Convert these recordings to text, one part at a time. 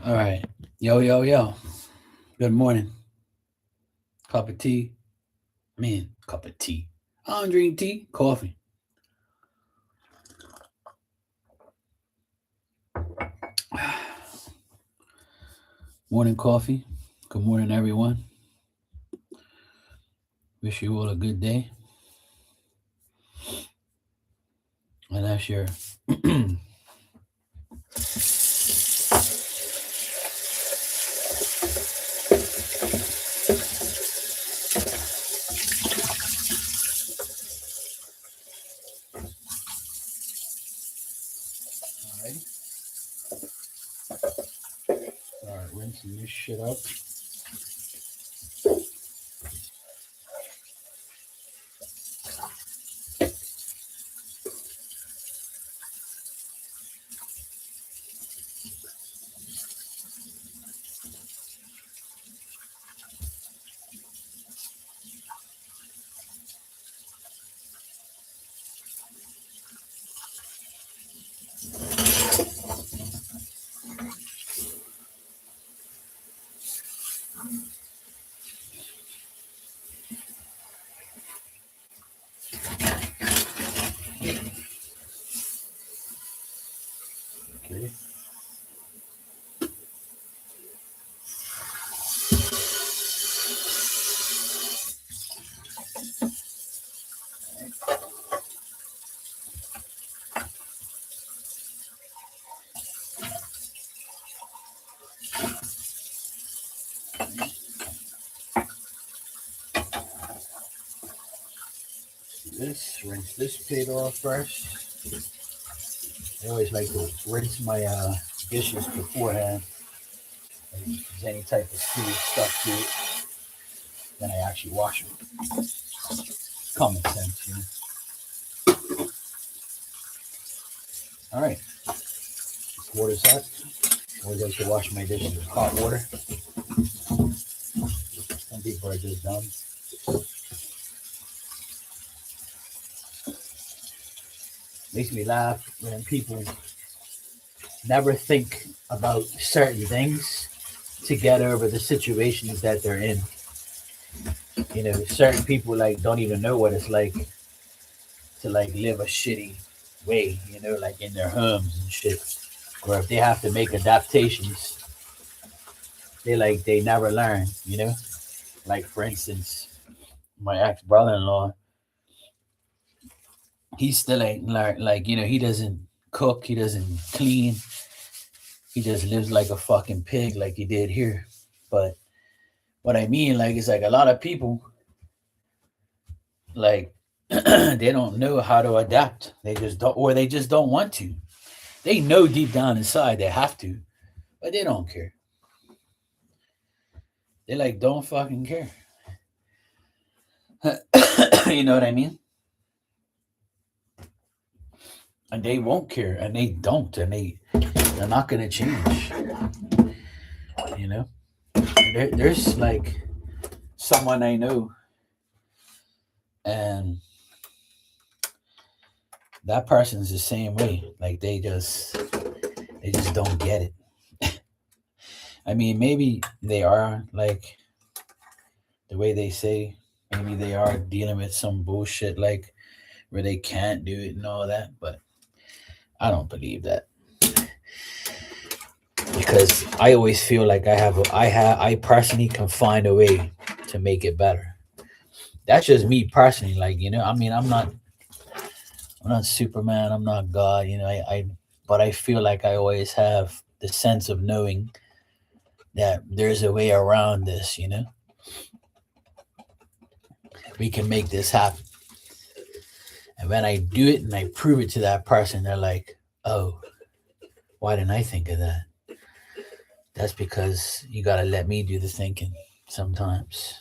All right. Yo, yo, yo. Good morning. Cup of tea. Cup of tea. I don't drink tea. Coffee. Morning coffee. Good morning, everyone. Wish you all a good day. And that's your. All right. Start rinsing this shit up. Okay. Rinse this plate off first. I always like to rinse my dishes beforehand. Like, if there's any type of food stuff to it, then I actually wash them. Common sense, you know. All right. Water's hot. Always like to wash my dishes with hot water. Some people are just dumb. Makes me laugh when people never think about certain things to get over the situations that they're in. You know, certain people like don't even know what it's like to like live a shitty way, you know, like in their homes and shit. Or if they have to make adaptations, they never learn, you know? Like for instance, my ex brother in law, he still ain't learned, like, you know, he doesn't cook, he doesn't clean, he just lives like a fucking pig like he did here. But what I mean, like, it's like a lot of people, like, they don't know how to adapt. They just don't, or they just don't want to. They know deep down inside they have to, but they don't care. They like don't fucking care. You know what I mean? And they won't care, and they don't, and they're not gonna change. You know, there's like someone I know, and that person's the same way. Like they just don't get it. I mean, maybe they are like the way they say. Maybe they are dealing with some bullshit like where they can't do it and all that, but I don't believe that because I always feel like I personally can find a way to make it better. That's just me personally. Like, you know, I mean, I'm not Superman. I'm not God. You know, but I feel like I always have the sense of knowing that there's a way around this. You know, we can make this happen. And when I do it and I prove it to that person, they're like, "Oh, why didn't I think of that?" That's because you gotta let me do the thinking sometimes.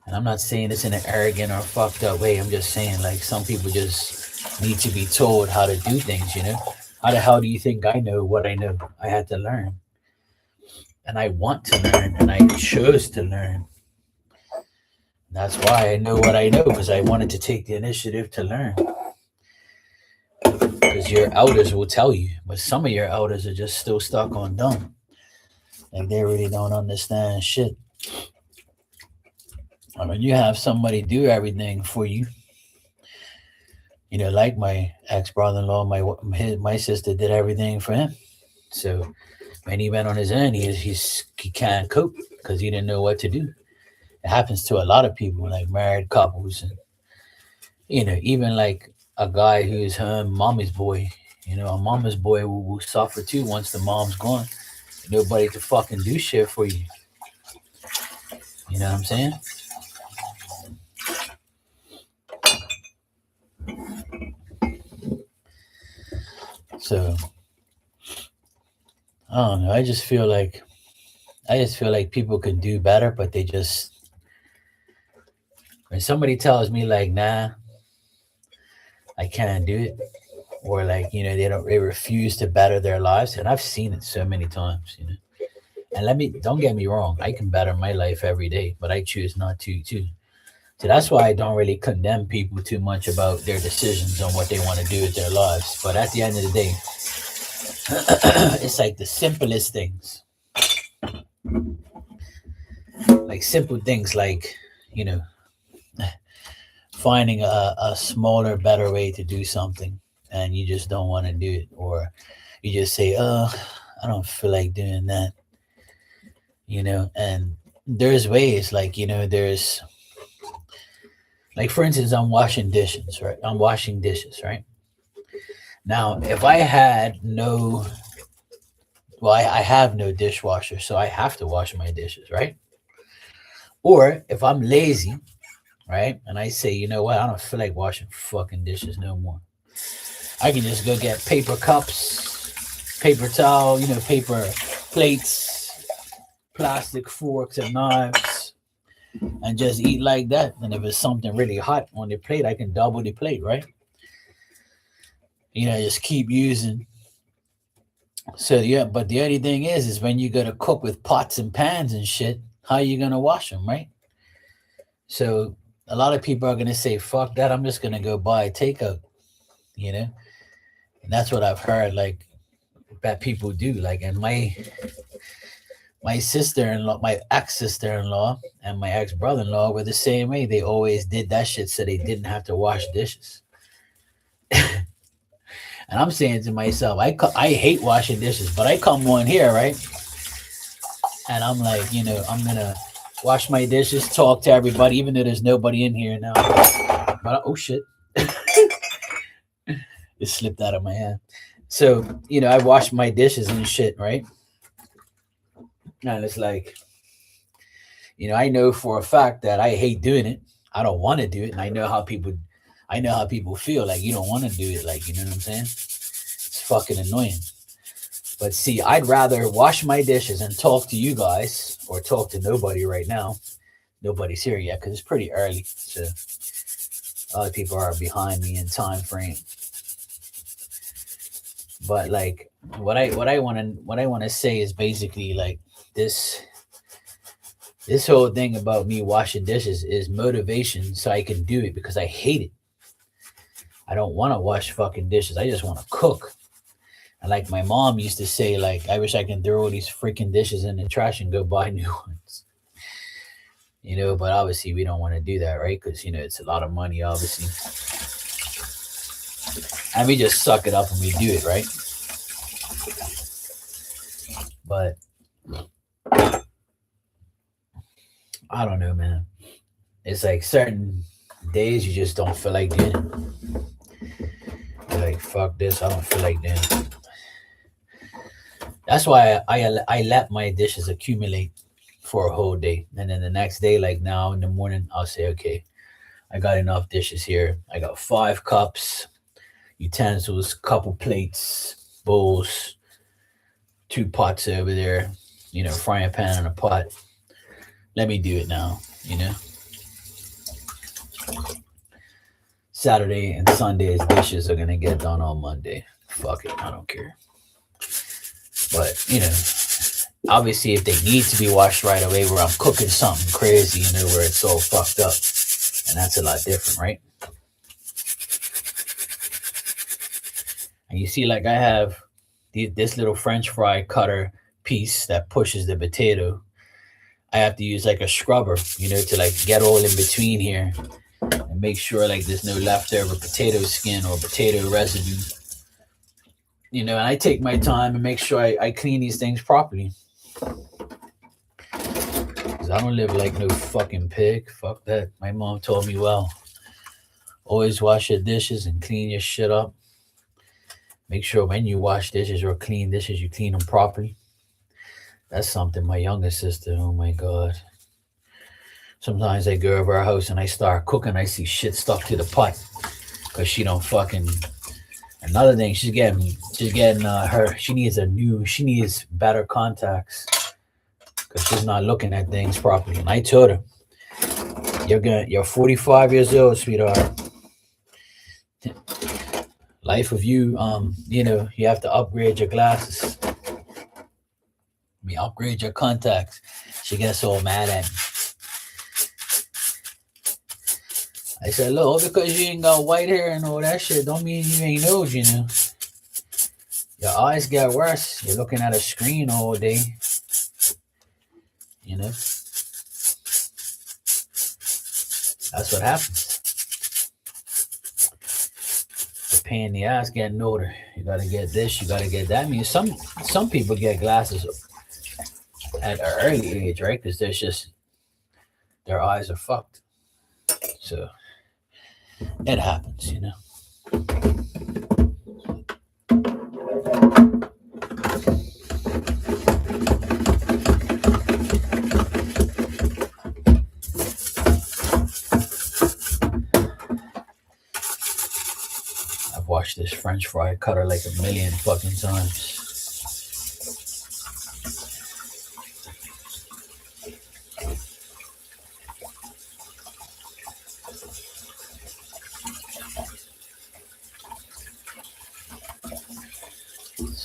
And I'm not saying this in an arrogant or fucked up way. I'm just saying like some people just need to be told how to do things, you know? How the hell do you think I know what I know? I had to learn. And I want to learn and I chose to learn. That's why I know what I know, because I wanted to take the initiative to learn. Because your elders will tell you, but some of your elders are just still stuck on dumb. Like they really don't understand shit. I mean, you have somebody do everything for you. Like my ex brother-in-law, my sister did everything for him. So when he went on his own, he can't cope because he didn't know what to do. It happens to a lot of people, like married couples, and even like a guy who's her mommy's boy. A mama's boy will suffer too once the mom's gone. Nobody to fucking do shit for you. You know what I'm saying? So I don't know. I just feel like people can do better, but they just when somebody tells me like, nah, I can't do it, or like they refuse to better their lives, and I've seen it so many times. And don't get me wrong, I can better my life every day, but I choose not to too. So that's why I don't really condemn people too much about their decisions on what they want to do with their lives. But at the end of the day, it's like the simplest things, like simple things like, you know, finding a smaller, better way to do something, and you just don't want to do it, or you just say, "Oh, I don't feel like doing that." And there's ways, like there's like for instance, I'm washing dishes, right? I'm washing dishes, right? Now, if I had no, well, I have no dishwasher, so I have to wash my dishes, right? Or if I'm lazy, right, and I say, you know what, I don't feel like washing fucking dishes no more. I can just go get paper cups, paper towel, paper plates, plastic forks and knives, and just eat like that. And if it's something really hot on the plate, I can double the plate, right? Just keep using. So yeah, but the only thing is when you go to cook with pots and pans and shit, how you gonna wash them, right? So a lot of people are gonna say, "Fuck that! I'm just gonna go buy takeout," you know. And that's what I've heard, like that people do. Like, and my sister-in-law, my ex sister-in-law, and my ex brother-in-law were the same way. They always did that shit so they didn't have to wash dishes. And I'm saying to myself, I hate washing dishes, but I come on here, right? And I'm like, I'm gonna wash my dishes, talk to everybody, even though there's nobody in here now. But oh shit, it slipped out of my hand. So I wash my dishes and shit, right? And it's like, I know for a fact that I hate doing it. I don't want to do it, and I know how people feel. Like you don't want to do it. Like you know what I'm saying? It's fucking annoying. But see, I'd rather wash my dishes and talk to you guys, or talk to nobody right now. Nobody's here yet because it's pretty early. So a lot of people are behind me in time frame. But like what I want to say is basically like this this whole thing about me washing dishes is motivation so I can do it because I hate it. I don't want to wash fucking dishes. I just want to cook. And like my mom used to say, like, I wish I can throw all these freaking dishes in the trash and go buy new ones. But obviously we don't want to do that, right? Because it's a lot of money, obviously, and we just suck it up and we do it, right? But I don't know, man. It's like certain days you just don't feel like doing it. You're like, fuck this, I don't feel like doing it. That's why I let my dishes accumulate for a whole day, and then the next day, like now in the morning, I'll say, okay, I got enough dishes here. I got 5 cups, utensils, couple plates, bowls, 2 pots over there, frying pan and a pot. Let me do it now. Saturday and Sunday's dishes are gonna get done on Monday. Fuck it, I don't care. But obviously, if they need to be washed right away, where I'm cooking something crazy, where it's all fucked up, and that's a lot different, right? And you see, like I have this little French fry cutter piece that pushes the potato, I have to use like a scrubber, to like get all in between here and make sure like there's no leftover potato skin or potato residue. And I take my time and make sure I clean these things properly. Because I don't live like no fucking pig. Fuck that. My mom told me, well, always wash your dishes and clean your shit up. Make sure when you wash dishes or clean dishes, you clean them properly. That's something my younger sister, oh my God. Sometimes I go over her house and I start cooking, I see shit stuck to the pot. Because she don't fucking. Another thing, she needs better contacts. Because she's not looking at things properly. And I told her, you're 45 years old, sweetheart. Life of you, you have to upgrade your glasses. Upgrade your contacts. She gets all mad at me. I said, look, all because you ain't got white hair and all that shit don't mean you ain't old, Your eyes get worse. You're looking at a screen all day. That's what happens. The pain in the ass getting older. You gotta get this, you gotta get that. I mean, some people get glasses at an early age, right? Because there's just their eyes are fucked. So it happens, I've watched this French fry cutter like a million fucking times.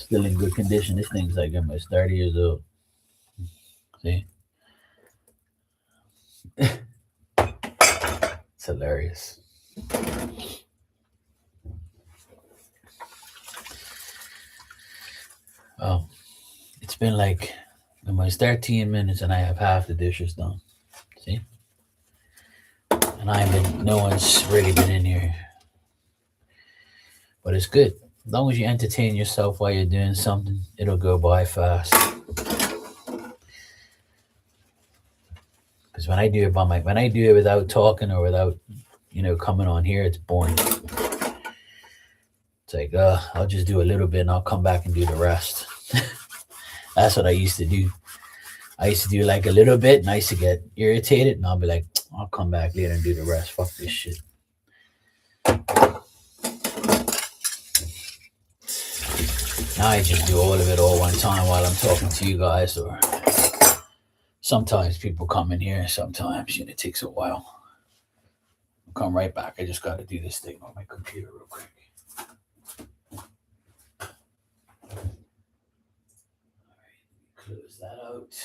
Still in good condition. This thing's like almost 30 years old. See? It's hilarious. Oh, it's been like almost 13 minutes and I have half the dishes done. See? And no one's really been in here. But it's good. As long as you entertain yourself while you're doing something, it'll go by fast. Because when I do it without talking or without, coming on here, it's boring. It's like, I'll just do a little bit and I'll come back and do the rest. That's what I used to do. I used to do like a little bit and I used to get irritated and I'll be like, I'll come back later and do the rest. Fuck this shit. Now I just do all of it all one time while I'm talking to you guys, or sometimes people come in here, sometimes it takes a while. I'll come right back. I just got to do this thing on my computer real quick. All right, close that out.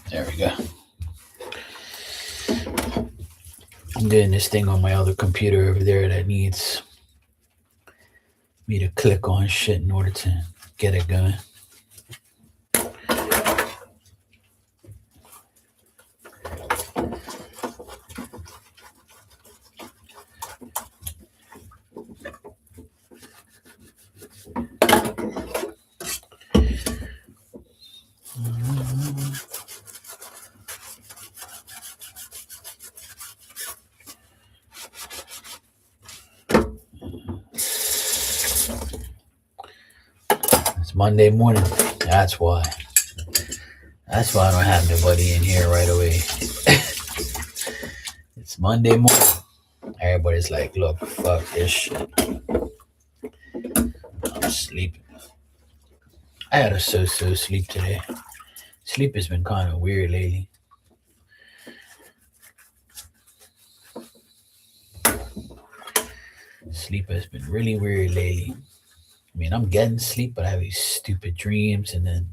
There we go. I'm doing this thing on my other computer over there that needs me to click on shit in order to get it going. Monday morning. That's why. That's why I don't have nobody in here right away. It's Monday morning. Everybody's like, look, fuck this shit. I'm sleeping. I had a so-so sleep today. Sleep has been kind of weird lately. Sleep has been really weird lately. I mean, I'm getting sleep, but I have these stupid dreams and then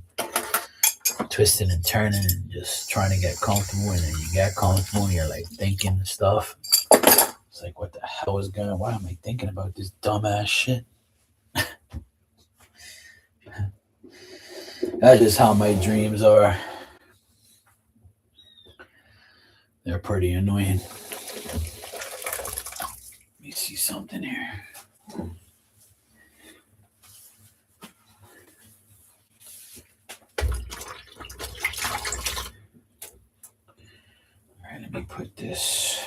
twisting and turning and just trying to get comfortable. And then you get comfortable and you're like thinking and stuff. It's like, what the hell is going on? Why am I thinking about this dumbass shit? That's just how my dreams are. They're pretty annoying. Let me see something here. All right, let me put this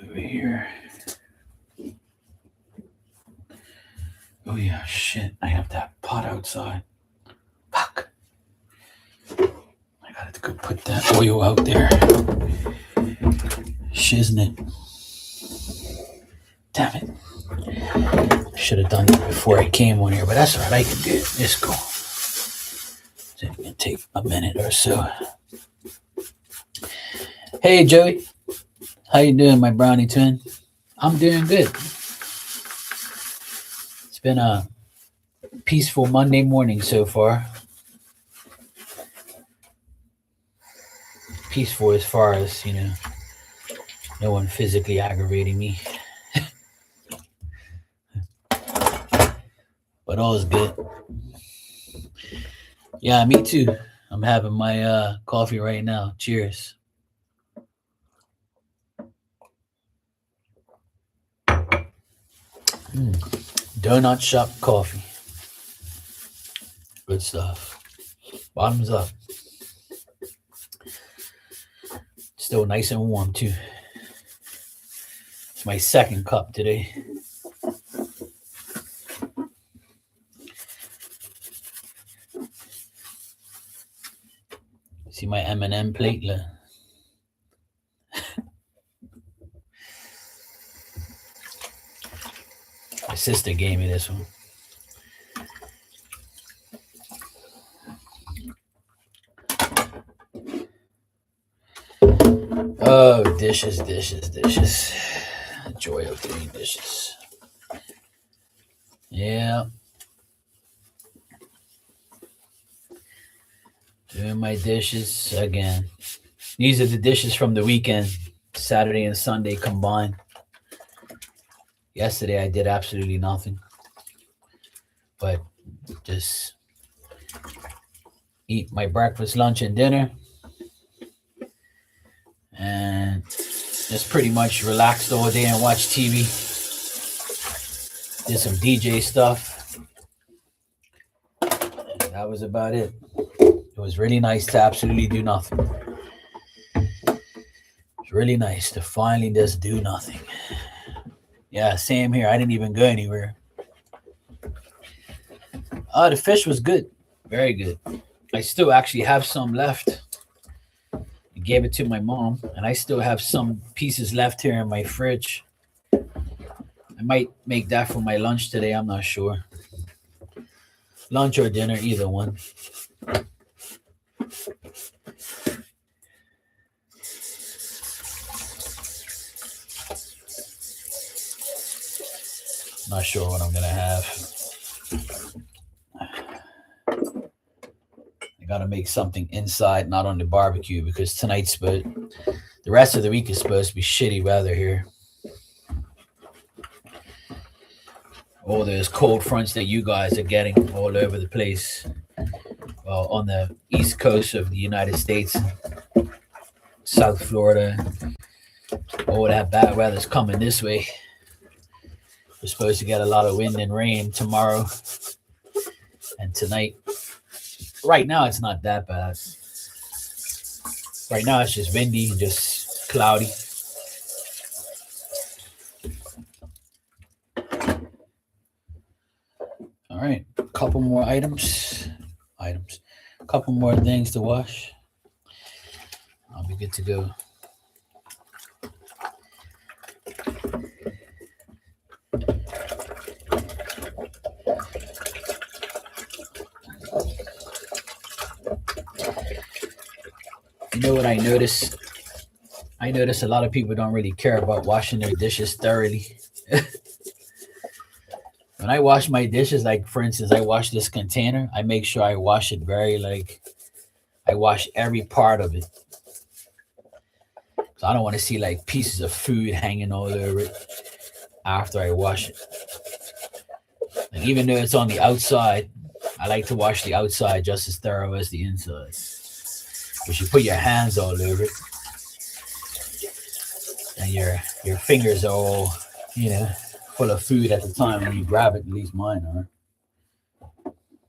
over here. Oh yeah, shit. I have that pot outside. Fuck. I gotta go put that oil out there. Shiznit. Damn it. Should have done that before I came on here, but that's all right. I can do it. It's cool. It's gonna take a minute or so. Hey, Joey. How you doing, my brownie twin? I'm doing good. It's been a peaceful Monday morning so far. Peaceful as far as, no one physically aggravating me. But all is good. Yeah, me too. I'm having my coffee right now. Cheers. Donut shop coffee. Good stuff. Bottoms up. Still nice and warm too. It's my second cup today. See my M&M platelet. My sister gave me this one. Oh, dishes. The joy of doing dishes. Yeah. Doing my dishes again. These are the dishes from the weekend, Saturday and Sunday combined. Yesterday I did absolutely nothing, but just eat my breakfast, lunch, and dinner, and just pretty much relaxed all day and watched TV. Did some DJ stuff. And that was about it. It was really nice to absolutely do nothing. It's really nice to finally just do nothing. Yeah, same here. I didn't even go anywhere. The fish was good. Very good. I still actually have some left. I gave it to my mom, and I still have some pieces left here in my fridge. I might make that for my lunch today. I'm not sure. Lunch or dinner, either one. Not sure what I'm going to have. I got to make something inside, not on the barbecue, because the rest of the week is supposed to be shitty weather here. All those cold fronts that you guys are getting all over the place. Well, on the east coast of the United States, South Florida, all that bad weather's coming this way. We're supposed to get a lot of wind and rain tomorrow and tonight. Right now, it's not that bad. Right now, it's just windy and just cloudy. All right, a couple more a couple more things to wash. I'll be good to go. You know what I notice? I notice a lot of people don't really care about washing their dishes thoroughly. When I wash my dishes, like for instance, I wash this container, I make sure I wash it very like I wash every part of it. So I don't want to see like pieces of food hanging all over it after I wash it. Like even though it's on the outside, I like to wash the outside just as thorough as the inside. Because you put your hands all over it, and your fingers are all, you know, full of food at the time when you grab it. At least mine are.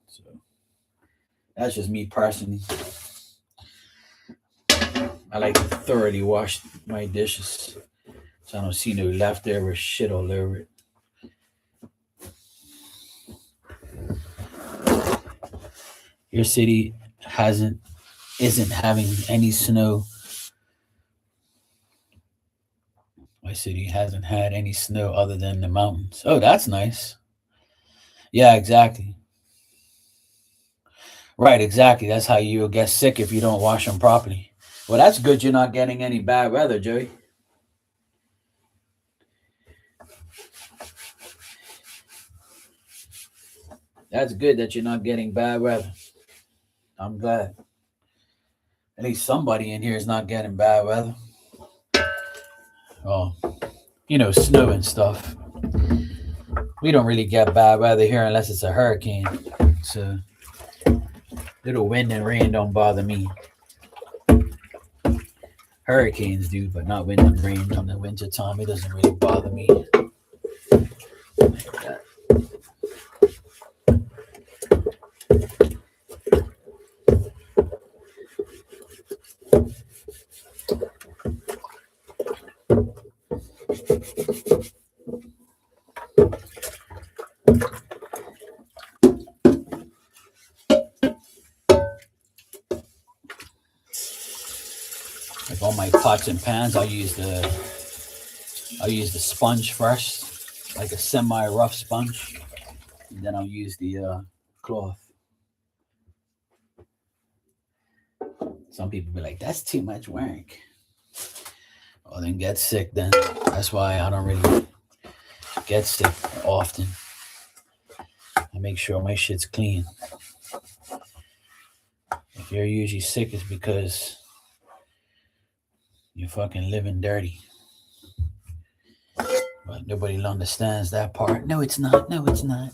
So that's just me personally. I like to thoroughly wash my dishes so I don't see no leftover shit all over it. Your city hasn't isn't having any snow. My city hasn't had any snow other than the mountains. Oh, that's nice. Yeah, exactly. Right, exactly. That's how you'll get sick if you don't wash them properly. Well, that's good. You're not getting any bad weather, Joey. That's good that you're not getting bad weather. I'm glad. At least somebody in here is not getting bad weather. Oh, snow and stuff. We don't really get bad weather here unless it's a hurricane. So little wind and rain don't bother me. Hurricanes do, but not wind and rain on the winter time. It doesn't really bother me. Like all my pots and pans, I'll use the sponge first, like a semi rough sponge, and then I'll use the cloth. Some people be like, "That's too much work." Well, then get sick. Then that's why I don't really get sick often. I make sure my shit's clean. If you're usually sick, it's because you're fucking living dirty. But nobody understands that part. No, it's not. No, it's not.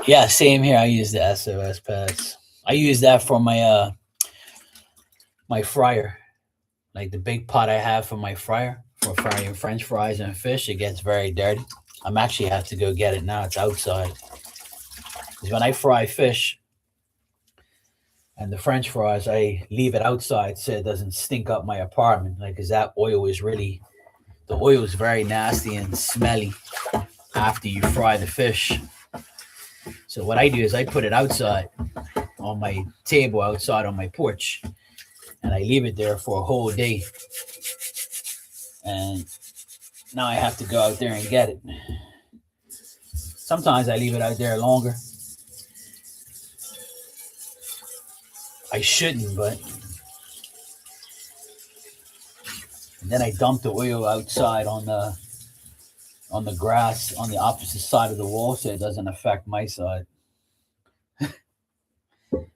Yeah, same here. I use the SOS pads. I use that for my fryer, like the big pot I have for my fryer for frying French fries and fish. It gets very dirty. I'm actually have to go get it now. It's outside. Because when I fry fish and the French fries, I leave it outside so it doesn't stink up my apartment. Like, cause that oil is really the oil is very nasty and smelly after you fry the fish. So what I do is I put it outside on my table outside on my porch, and I leave it there for a whole day. And now I have to go out there and get it. Sometimes I leave it out there longer. I shouldn't, but and then I dump the oil outside on the grass on the opposite side of the wall so it doesn't affect my side,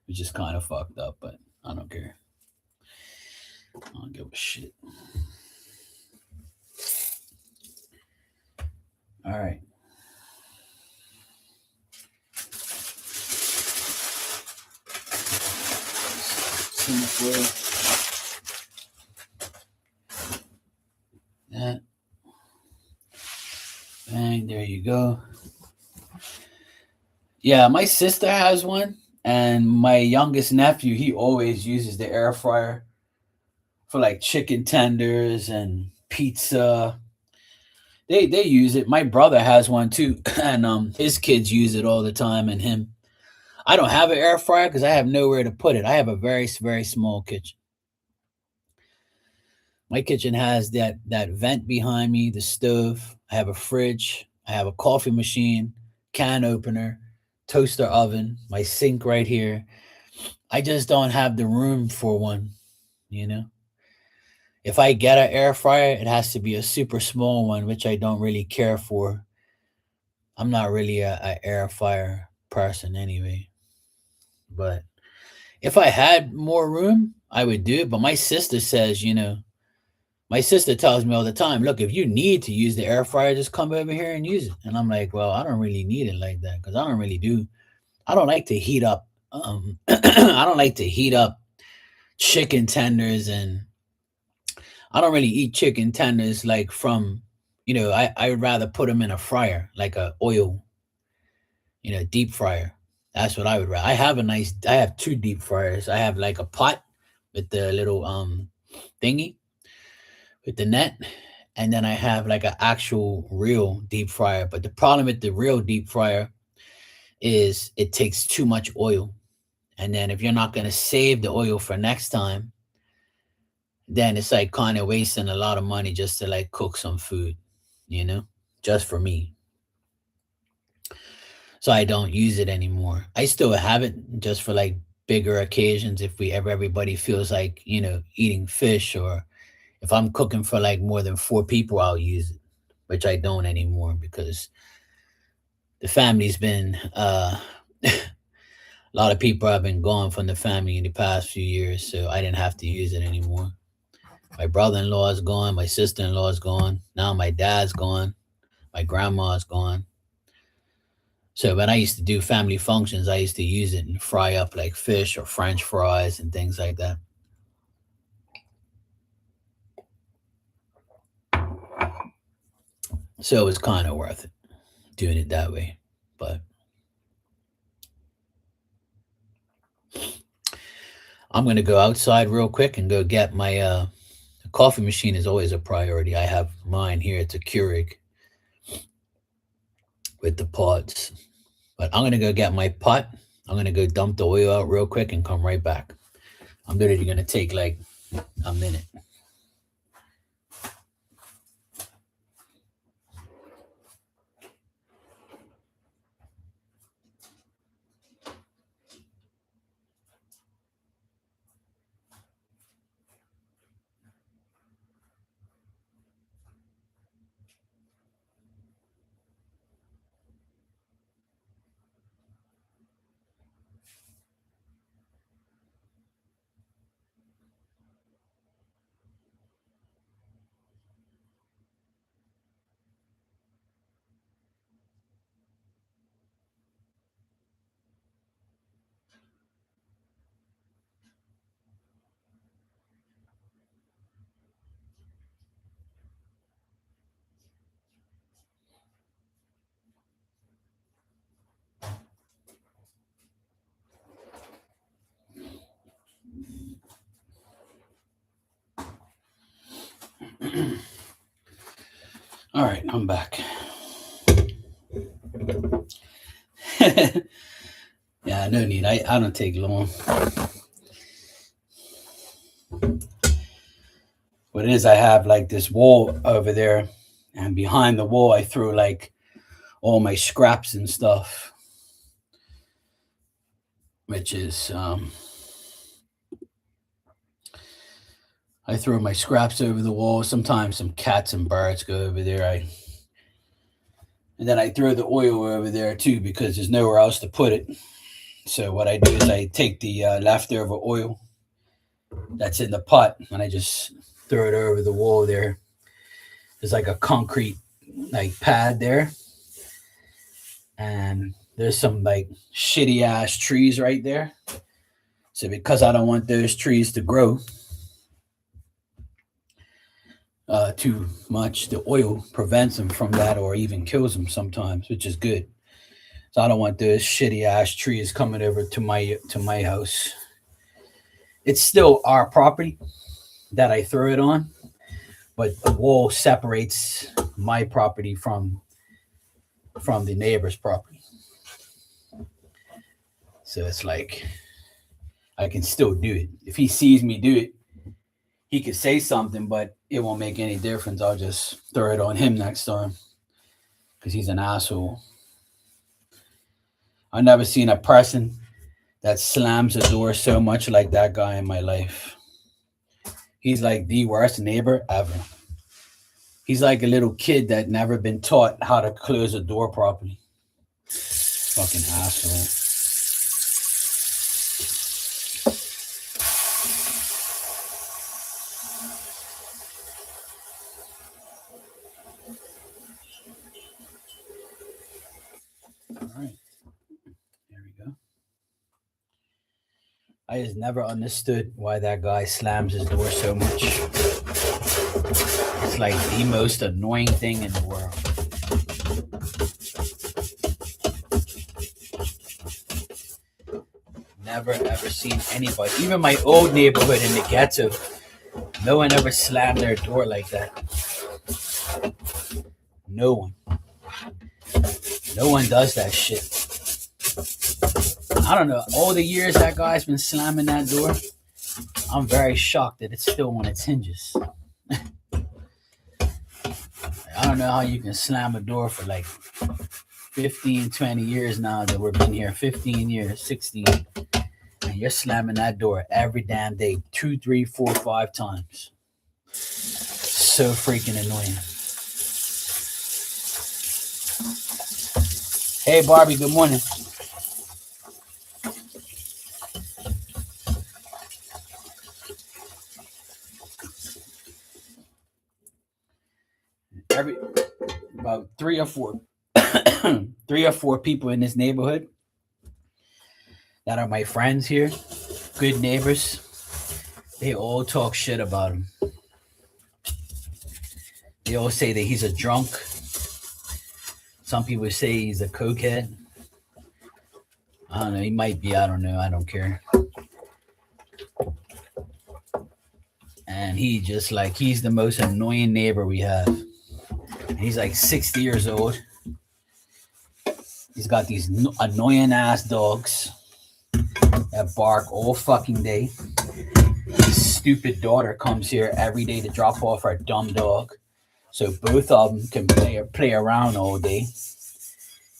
which is kind of fucked up, but I don't care. I don't give a shit. All right. That. And there you go. Yeah, my sister has one, and my youngest nephew, he always uses the air fryer for like chicken tenders and pizza. They use it. My brother has one too, and his kids use it all the time. And him, I don't have an air fryer because I have nowhere to put it. I have a very small kitchen. My kitchen has that vent behind me, the stove. I have a fridge. I have a coffee machine, can opener, toaster oven, my sink right here. I just don't have the room for one, you know. If I get an air fryer, it has to be a super small one, which I don't really care for. I'm not really a air fryer person anyway. But if I had more room, I would do it. But my sister says, my sister tells me all the time, look, if you need to use the air fryer, just come over here and use it. And I'm like, well, I don't really need it like that because I don't like to heat up. I don't like to heat up chicken tenders, and I don't really eat chicken tenders like from, I would rather put them in a fryer, like a oil, deep fryer. That's what I would rather. I have two deep fryers. I have like a pot with the little thingy with the net, and then I have like an actual real deep fryer. But the problem with the real deep fryer is it takes too much oil. And then if you're not going to save the oil for next time, then it's like kind of wasting a lot of money just to like cook some food, you know, just for me. So I don't use it anymore. I still have it just for like bigger occasions if everybody feels like, eating fish, or if I'm cooking for like more than four people, I'll use it, which I don't anymore because the family's been a lot of people have been gone from the family in the past few years, so I didn't have to use it anymore. My brother-in-law is gone, my sister-in-law is gone, now my dad's gone, my grandma's gone. So when I used to do family functions, I used to use it and fry up like fish or French fries and things like that. So it was kind of worth it doing it that way. But I'm gonna go outside real quick and go get my coffee machine is always a priority. I have mine here. It's a Keurig with the pods. But I'm gonna go get my pot. I'm gonna go dump the oil out real quick and come right back. I'm literally gonna take like a minute. All right, I'm back. Yeah, no need. I don't take long. What it is, I have like this wall over there, and behind the wall, I throw like all my scraps and stuff, which is I throw my scraps over the wall. Sometimes some cats and birds go over there. And then I throw the oil over there too because there's nowhere else to put it. So what I do is I take the leftover oil that's in the pot and I just throw it over the wall there. There's like a concrete like pad there, and there's some like shitty ass trees right there. So because I don't want those trees to grow too much, the oil prevents them from that or even kills them sometimes, which is good. So I don't want those shitty ass trees coming over to my house. It's still our property that I throw it on, but the wall separates my property from the neighbor's property. So it's like I can still do it. If he sees me do it, he could say something, but it won't make any difference. I'll just throw it on him next time because he's an asshole. I've never seen a person that slams a door so much like that guy in my life. He's like the worst neighbor ever. He's like a little kid that never been taught how to close a door properly. Fucking asshole. All right. There we go. I just never understood why that guy slams his door so much. It's like the most annoying thing in the world. Never ever seen anybody, even my old neighborhood in the ghetto, no one ever slammed their door like that. No one. No one does that shit. I don't know. All the years that guy's been slamming that door, I'm very shocked that it's still on its hinges. I don't know how you can slam a door for like 15, 20 years now that we've been here. 15 years, 16. And you're slamming that door every damn day, 2, 3, 4, 5 times. So freaking annoying. Hey, Barbie, good morning. About 3 or 4 3 or 4 people in this neighborhood that are my friends here, good neighbors, they all talk shit about him. They all say that he's a drunk. Some people say he's a cokehead. I don't know, he might be, I don't know, I don't care. And he just like, he's the most annoying neighbor we have. He's like 60 years old. He's got these annoying ass dogs that bark all fucking day. His stupid daughter comes here every day to drop off her dumb dog. So both of them can play around all day.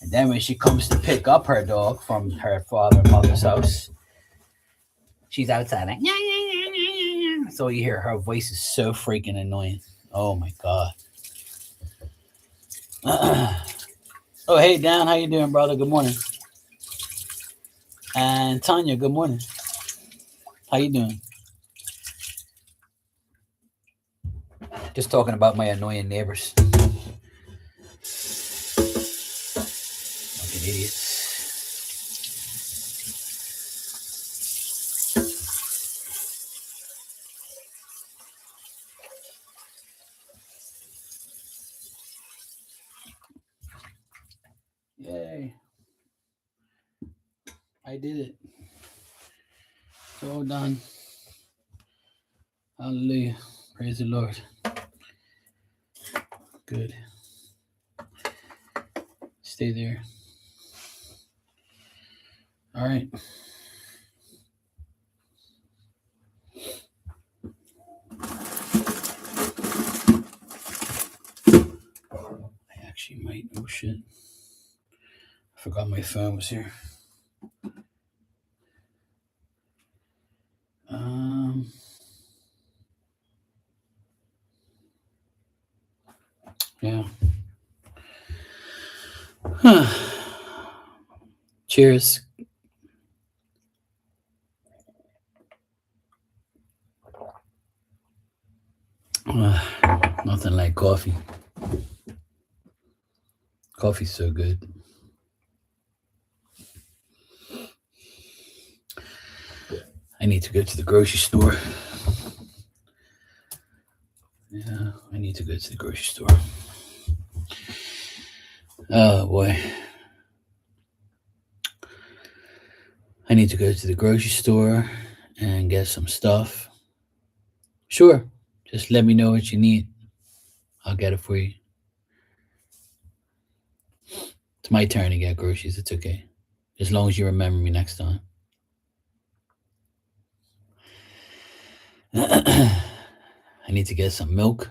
And then when she comes to pick up her dog from her father and mother's house, she's outside like, yeah, yeah, yeah, yeah, yeah. So you hear her voice is so freaking annoying. Oh my God. Oh, hey, Dan, how you doing, brother? Good morning. And Tanya, good morning. How you doing? Just talking about my annoying neighbors. Fucking idiots. Yay. I did it. It's all done. Hallelujah. Praise the Lord. Good. Stay there. All right. I actually might. Oh, shit. I forgot my phone was here. Yeah. Cheers. Nothing like coffee. Coffee's so good. I need to go to the grocery store. Yeah, I need to go to the grocery store. Oh, boy. I need to go to the grocery store and get some stuff. Sure. Just let me know what you need. I'll get it for you. It's my turn to get groceries. It's okay. As long as you remember me next time. I need to get some milk.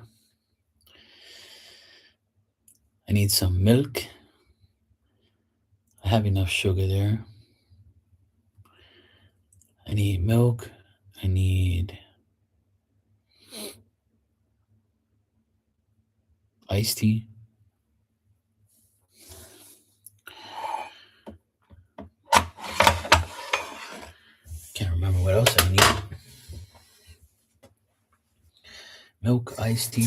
I need some milk. I have enough sugar there. I need milk. I need iced tea. Can't remember what else I need. Milk, iced tea.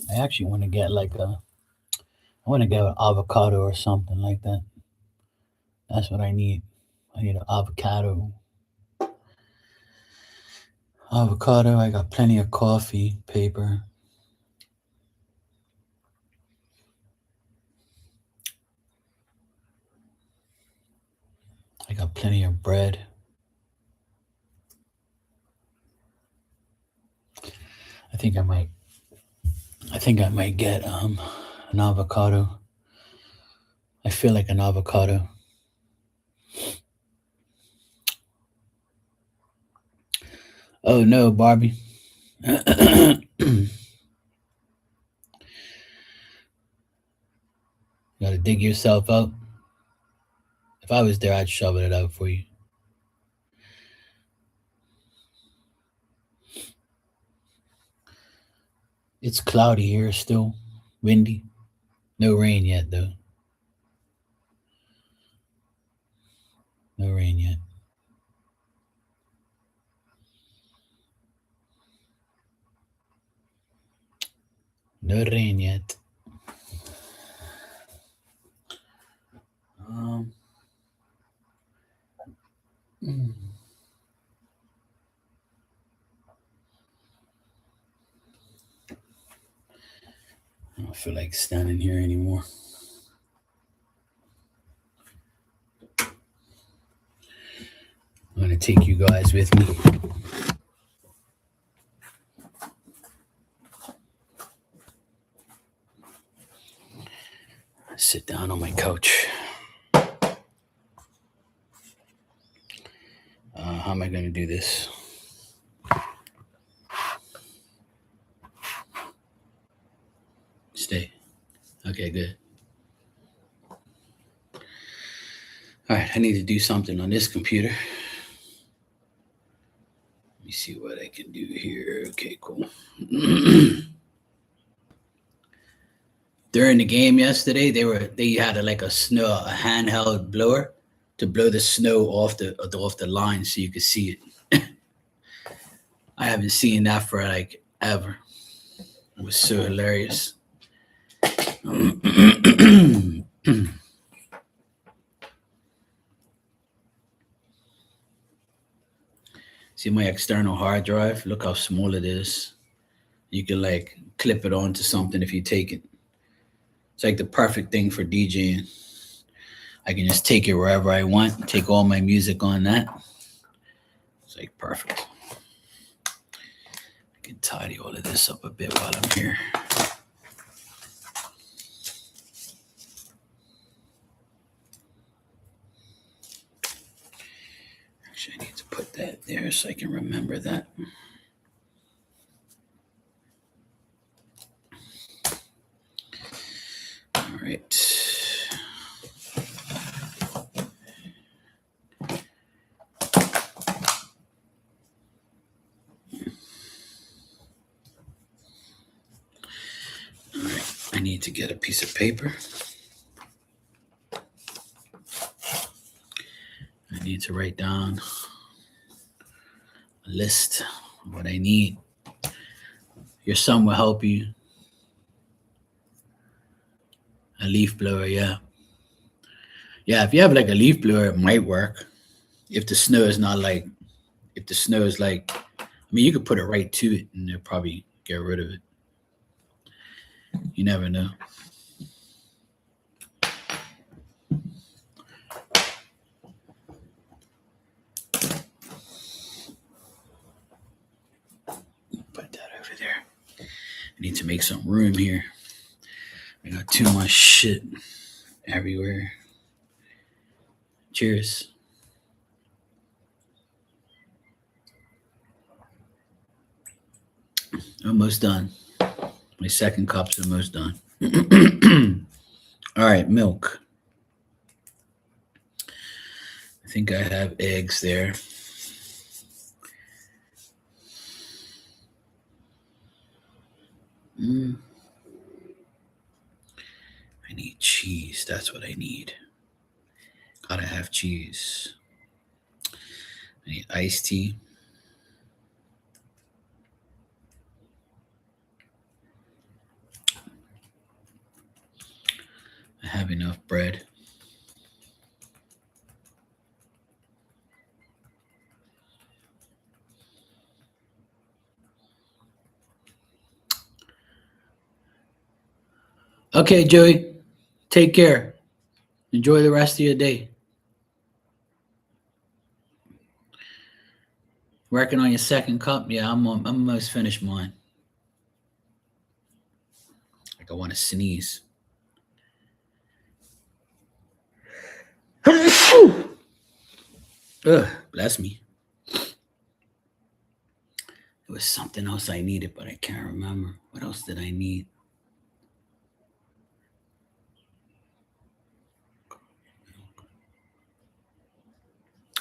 I actually want to get I want to get an avocado or something like that. That's what I need. I need an avocado. Avocado. I got plenty of coffee, paper. I got plenty of bread. I think I might get an avocado. I feel like an avocado. Oh no, Barbie. You gotta dig yourself out. If I was there, I'd shovel it out for you. It's cloudy here still, windy. No rain yet, though. No rain yet. No rain yet. I don't feel like standing here anymore. I'm gonna take you guys with me. Sit down on my couch. How am I gonna do this? Stay. Okay, good. All right, I need to do something on this computer. Let me see what I can do here. Okay, cool. During the game yesterday, they had a handheld blower to blow the snow off the line so you could see it. I haven't seen that for like ever. It was so hilarious. See my external hard drive? Look how small it is. You can like clip it onto something if you take it. It's like the perfect thing for DJing. I can just take it wherever I want, take all my music on that. It's like perfect. I can tidy all of this up a bit while I'm here. Actually, I need to put that there so I can remember that. All right. I need to get a piece of paper. I need to write down a list of what I need. Your son will help you. A leaf blower, yeah. Yeah, if you have like a leaf blower, it might work. If the snow is like, I mean, you could put it right to it and they'll probably get rid of it. You never know. Put that over there. I need to make some room here. I got too much shit everywhere. Cheers. Almost done. My second cup's almost done. All right, milk. I think I have eggs there. I need cheese. That's what I need. Gotta have cheese. I need iced tea. I have enough bread. Okay, Joey. Take care. Enjoy the rest of your day. Working on your second cup? Yeah, I'm almost finished mine. Like I want to sneeze. Ugh, bless me. There was something else I needed, but I can't remember. What else did I need?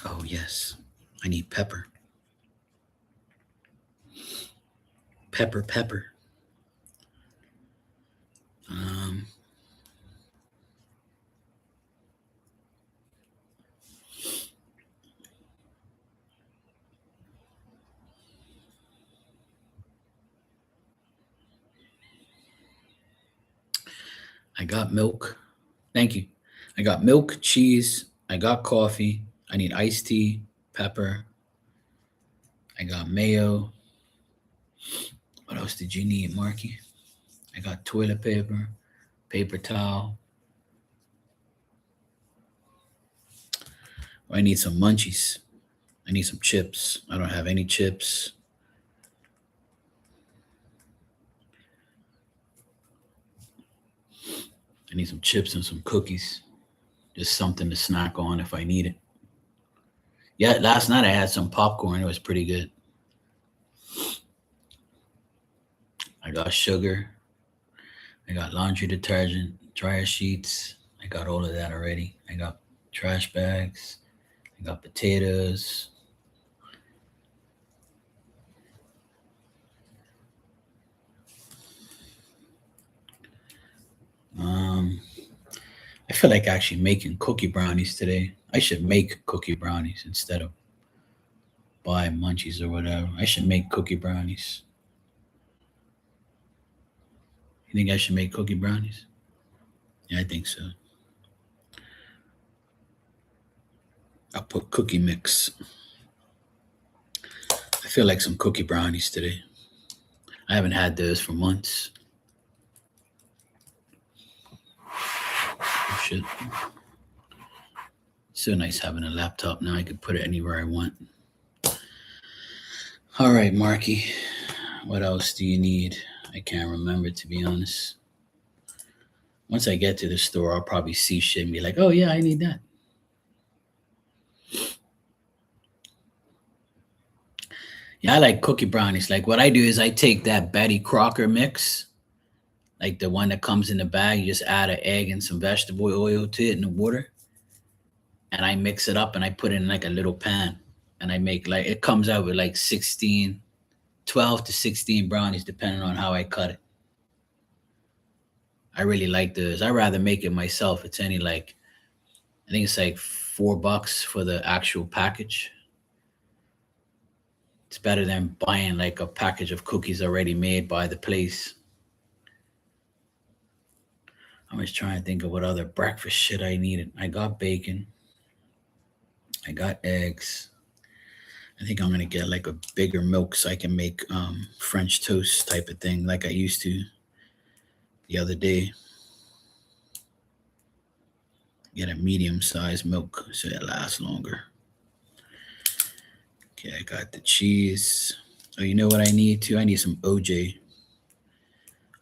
Oh, yes. I need pepper. Pepper. I got milk. Thank you. I got milk, cheese. I got coffee. I need iced tea, pepper. I got mayo. What else did you need, Marky? I got toilet paper, paper towel. I need some munchies. I need some chips. I don't have any chips. I need some chips and some cookies. Just something to snack on if I need it. Yeah, last night I had some popcorn. It was pretty good. I got sugar. I got laundry detergent, dryer sheets. I got all of that already. I got trash bags. I got potatoes. I feel like actually making cookie brownies today. I should make cookie brownies instead of buy munchies or whatever. I should make cookie brownies. You think I should make cookie brownies? Yeah, I think so. I'll put cookie mix. I feel like some cookie brownies today. I haven't had those for months. Oh, shit. So nice having a laptop now. I can put it anywhere I want. All right, Marky. What else do you need? I can't remember, to be honest. Once I get to the store, I'll probably see shit and be like, oh, yeah, I need that. Yeah, I like cookie brownies. Like what I do is I take that Betty Crocker mix, like the one that comes in the bag. You just add an egg and some vegetable oil to it in the water. And I mix it up and I put it in like a little pan. And I make like, it comes out with like 12 to 16 brownies, depending on how I cut it. I really like those. I rather make it myself. It's only like, I think it's like $4 for the actual package. It's better than buying like a package of cookies already made by the place. I was trying to think of what other breakfast shit I needed. I got bacon. I got eggs. I think I'm gonna get like a bigger milk so I can make French toast type of thing like I used to. the other day. Get a medium-sized milk so it lasts longer. Okay, I got the cheese. Oh, you know what I need too? I need some OJ.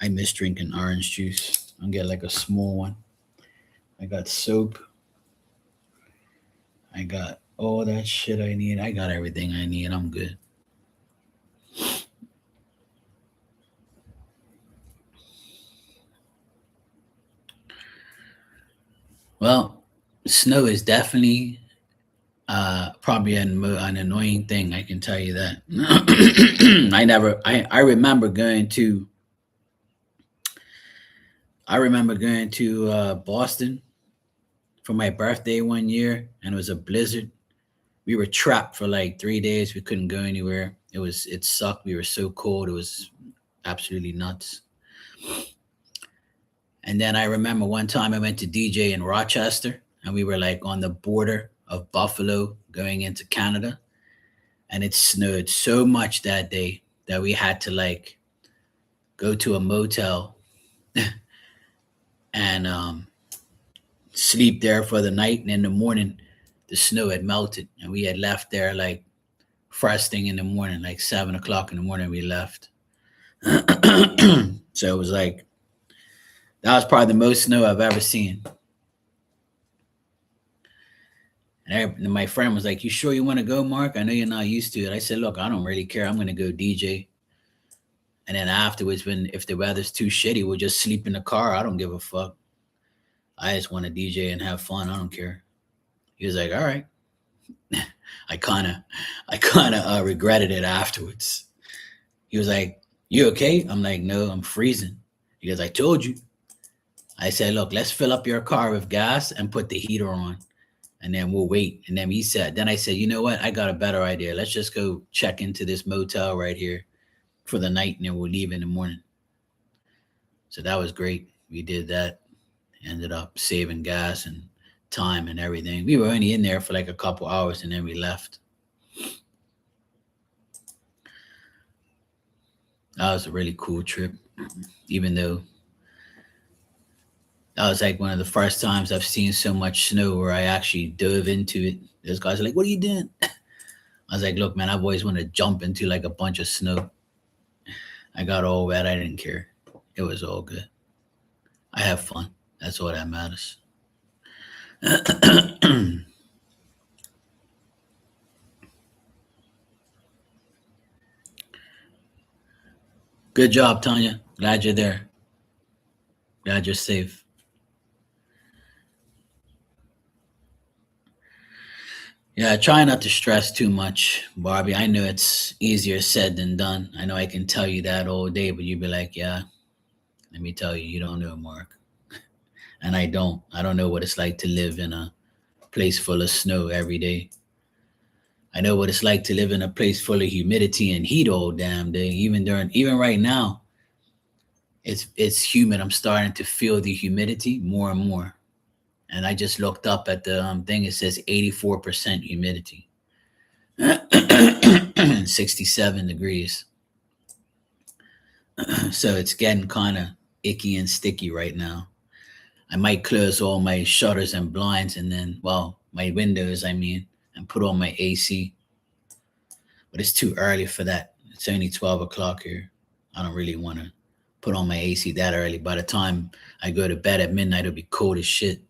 I miss drinking orange juice. I'll get like a small one. I got soap. I got all that shit I need. I got everything I need. I'm good. Well, snow is definitely probably an annoying thing. I can tell you that. I remember going to Boston for my birthday one year, and it was a blizzard. We were trapped for like 3 days. We couldn't go anywhere. It sucked. We were so cold. It was absolutely nuts. And then I remember one time I went to DJ in Rochester, and we were like on the border of Buffalo going into Canada, and it snowed so much that day that we had to like go to a motel and sleep there for the night. And in the morning, the snow had melted, and we had left there like first thing in the morning, like 7 o'clock in the morning. We left, so it was like that was probably the most snow I've ever seen. And my friend was like, "You sure you want to go, Mark? I know you're not used to it." I said, "Look, I don't really care. I'm going to go DJ. And then afterwards, if the weather's too shitty, we'll just sleep in the car. I don't give a fuck. I just want to DJ and have fun. I don't care." He was like, "All right." I kind of regretted it afterwards. He was like, "You okay?" I'm like, "No, I'm freezing." He goes, "I told you." I said, "Look, let's fill up your car with gas and put the heater on, and then we'll wait." And then then I said, "You know what? I got a better idea. Let's just go check into this motel right here for the night, and then we'll leave in the morning." So that was great. We did that. Ended up saving gas and time and everything. We were only in there for like a couple hours, and then we left. That was a really cool trip, even though that was like one of the first times I've seen so much snow where I actually dove into it. Those guys are like, "What are you doing?" I was like, "Look, man, I've always wanted to jump into like a bunch of snow." I got all wet. I didn't care. It was all good. I have fun. That's all that matters. Good job, Tanya. Glad you're there. Glad you're safe. Yeah, try not to stress too much, Barbie. I know it's easier said than done. I know I can tell you that all day, but you'd be like, "Yeah, let me tell you, you don't know, Mark." And I don't. I don't know what it's like to live in a place full of snow every day. I know what it's like to live in a place full of humidity and heat all damn day. Even right now, it's humid. I'm starting to feel the humidity more and more. And I just looked up at the thing. It says 84% humidity, 67 degrees. So it's getting kind of icky and sticky right now. I might close all my shutters and blinds, and then, well, my windows, I mean, and put on my AC. But it's too early for that. It's only 12 o'clock here. I don't really want to put on my AC that early. By the time I go to bed at midnight, it'll be cold as shit.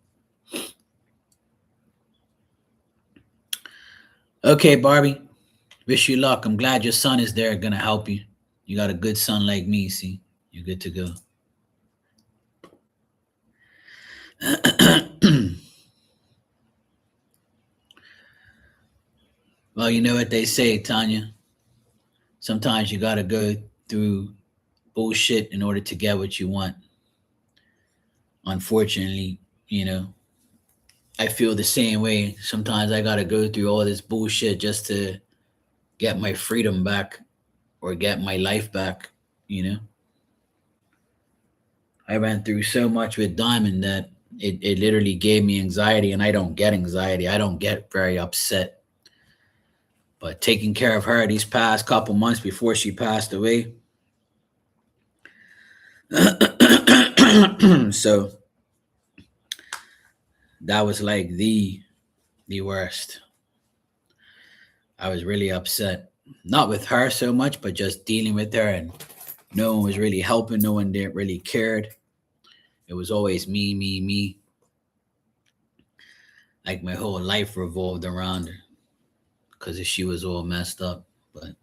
Okay, Barbie. Wish you luck. I'm glad your son is there, gonna help you. You got a good son like me, see? You're good to go. Well, you know what they say, Tanya. Sometimes you gotta go through bullshit in order to get what you want. Unfortunately, you know, I feel the same way. Sometimes I gotta go through all this bullshit just to get my freedom back or get my life back, you know? I ran through so much with Diamond that it literally gave me anxiety, and I don't get anxiety. I don't get very upset. But taking care of her these past couple months before she passed away, So that was like the worst. I was really upset. Not with her so much, but just dealing with her, and no one was really helping. No one didn't really cared. It was always me, me, me. Like my whole life revolved around her because she was all messed up. But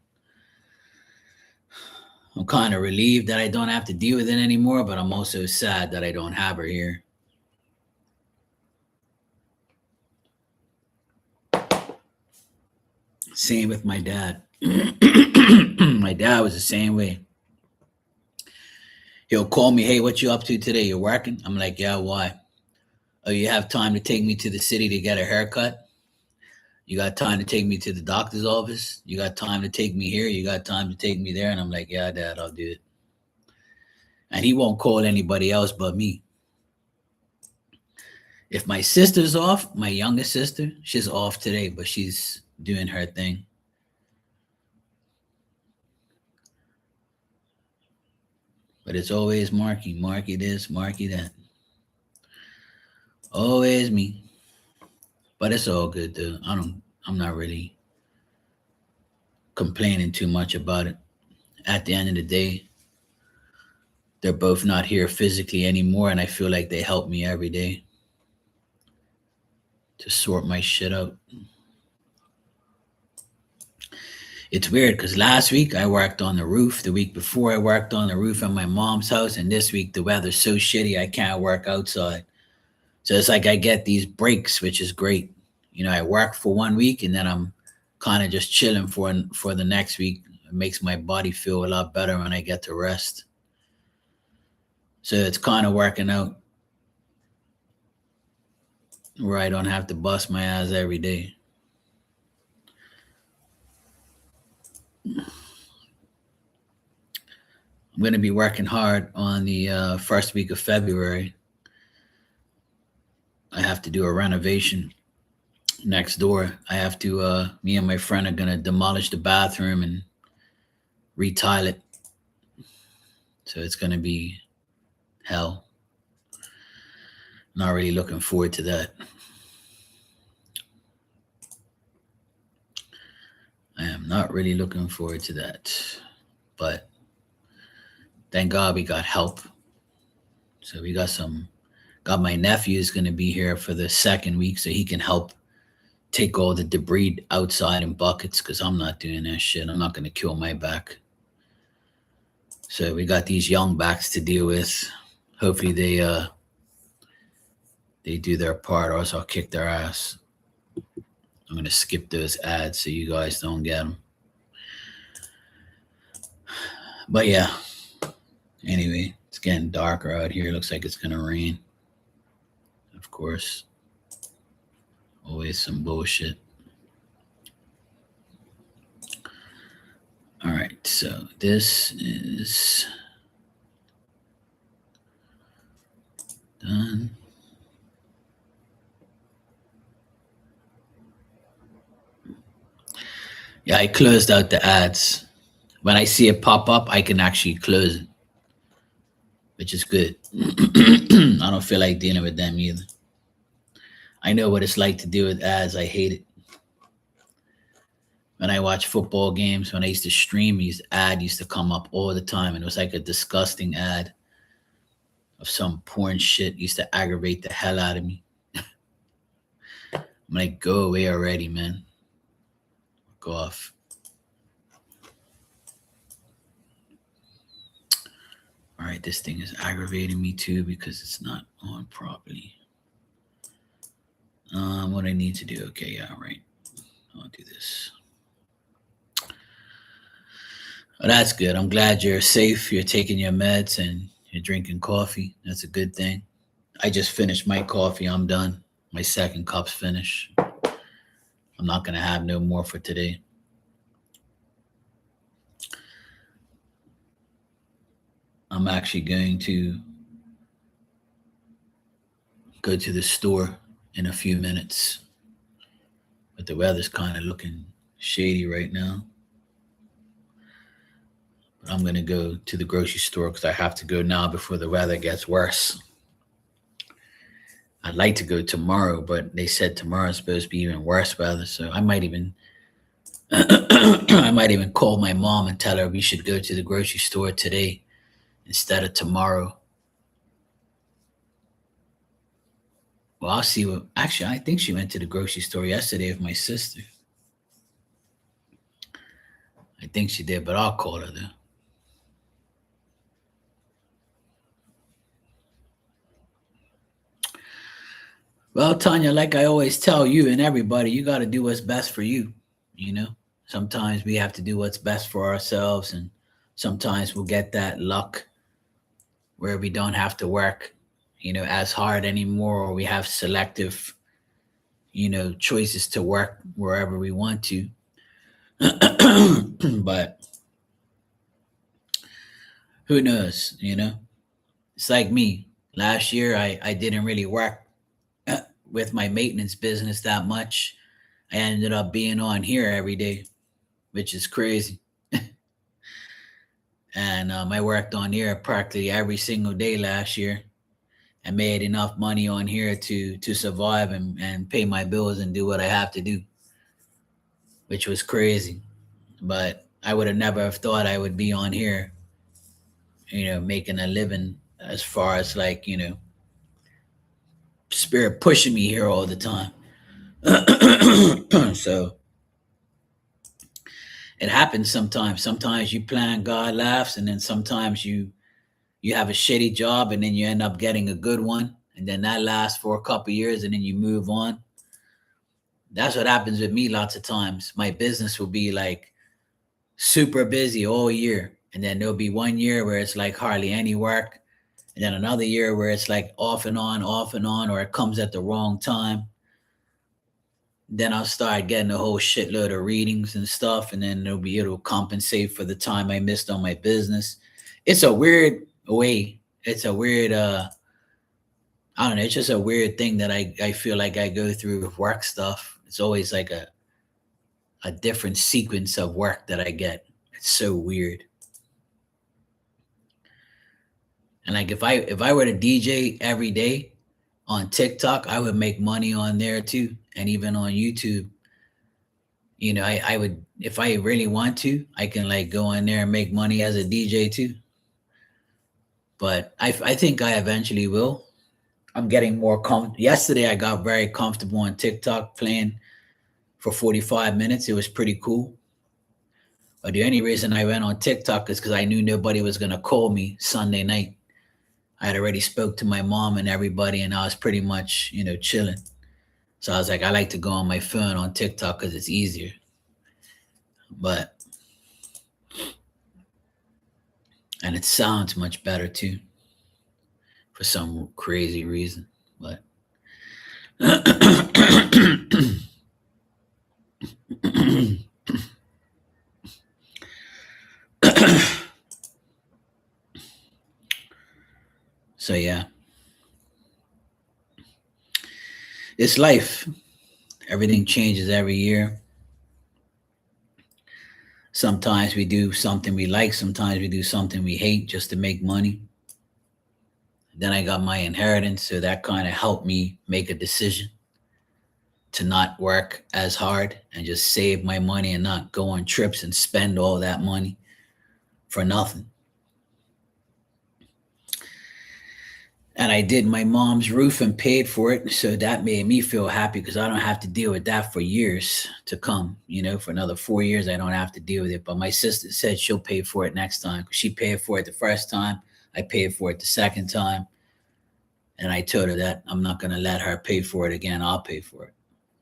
I'm kind of relieved that I don't have to deal with it anymore, but I'm also sad that I don't have her here. Same with my dad. My dad was the same way. He'll call me, hey, what you up to today? You're working? I'm like, yeah, why? Oh, you have time to take me to the city to get a haircut? You got time to take me to the doctor's office? You got time to take me here? You got time to take me there? And I'm like, yeah, Dad, I'll do it. And he won't call anybody else but me. If my sister's off, my youngest sister, she's off today, but she's doing her thing. But it's always Marky. Marky this, Marky that. Always me. But it's all good though. I'm not really complaining too much about it. At the end of the day, they're both not here physically anymore, and I feel like they help me every day to sort my shit out. It's weird because last week I worked on the roof. The week before I worked on the roof at my mom's house, and this week the weather's so shitty I can't work outside. So it's like I get these breaks, which is great. You know, I work for 1 week and then I'm kind of just chilling for the next week. It makes my body feel a lot better when I get to rest. So it's kind of working out where I don't have to bust my ass every day. I'm going to be working hard on the first week of February. I have to do a renovation next door. I have to, me and my friend are going to demolish the bathroom and retile it. So it's going to be hell. Not really looking forward to that. I am not really looking forward to that. But thank God we got help. So we got my nephew is going to be here for the second week so he can help take all the debris outside in buckets because I'm not doing that shit. I'm not going to kill my back. So we got these young backs to deal with. Hopefully they do their part, or else I'll kick their ass. I'm going to skip those ads so you guys don't get them. But yeah, anyway, it's getting darker out here. Looks like it's going to rain. Of course. Always some bullshit. All right, so this is done. Yeah, I closed out the ads. When I see it pop up, I can actually close it, which is good. I don't feel like dealing with them either. I know what it's like to deal with ads. I hate it. When I watch football games, when I used to stream, ad used to come up all the time, and it was like a disgusting ad of some porn shit. It used to aggravate the hell out of me. I'm like, go away already, man. Go off. All right, this thing is aggravating me too because it's not on properly. What I need to do? Okay, yeah, right. I'll do this. Well, that's good. I'm glad you're safe. You're taking your meds and you're drinking coffee. That's a good thing. I just finished my coffee. I'm done. My second cup's finished. I'm not going to have no more for today. I'm actually going to go to the store in a few minutes. But the weather's kind of looking shady right now. But I'm going to go to the grocery store because I have to go now before the weather gets worse. I'd like to go tomorrow, but they said tomorrow's supposed to be even worse weather. So I might even I might even call my mom and tell her we should go to the grocery store today instead of tomorrow. Well, I'll see what. Actually, I think she went to the grocery store yesterday with my sister. I think she did, but I'll call her though. Well, Tanya, like I always tell you and everybody, you got to do what's best for you. You know, sometimes we have to do what's best for ourselves, and sometimes we'll get that luck where we don't have to work, as hard anymore, or we have selective, choices to work wherever we want to. But who knows, It's like me. Last year, I didn't really work with my maintenance business that much. I ended up being on here every day, which is crazy. And I worked on here practically every single day last year. I made enough money on here to survive and pay my bills and do what I have to do, which was crazy. But I would have never have thought I would be on here, making a living as far as like, spirit pushing me here all the time. So it happens sometimes. Sometimes you plan, God laughs, and then sometimes you have a shitty job and then you end up getting a good one, and then that lasts for a couple years and then you move on. That's what happens with me lots of times. My business will be like super busy all year, and then there'll be one year where it's like hardly any work, and then another year where it's like off and on, or it comes at the wrong time. Then I'll start getting a whole shitload of readings and stuff, and then it'll compensate for the time I missed on my business. It's a weird way. It's a weird I don't know, it's just a weird thing that I feel like I go through with work stuff. It's always like a different sequence of work that I get. It's so weird. And like if I were to DJ every day on TikTok, I would make money on there too. And even on YouTube. I would, if I really want to, I can like go in there and make money as a DJ too. But I think I eventually will. I'm getting more yesterday I got very comfortable on TikTok playing for 45 minutes. It was pretty cool. But the only reason I went on TikTok is because I knew nobody was gonna call me Sunday night. I had already spoke to my mom and everybody, and I was pretty much, chilling. So I was like, I like to go on my phone on TikTok because it's easier. But and it sounds much better too, for some crazy reason. But so yeah, it's life. Everything changes every year. Sometimes we do something we like, sometimes we do something we hate just to make money. Then I got my inheritance, so that kind of helped me make a decision to not work as hard and just save my money and not go on trips and spend all that money for nothing. And I did my mom's roof and paid for it. So that made me feel happy because I don't have to deal with that for years to come. For another 4 years, I don't have to deal with it. But my sister said she'll pay for it next time because she paid for it the first time. I paid for it the second time. And I told her that I'm not going to let her pay for it again. I'll pay for it.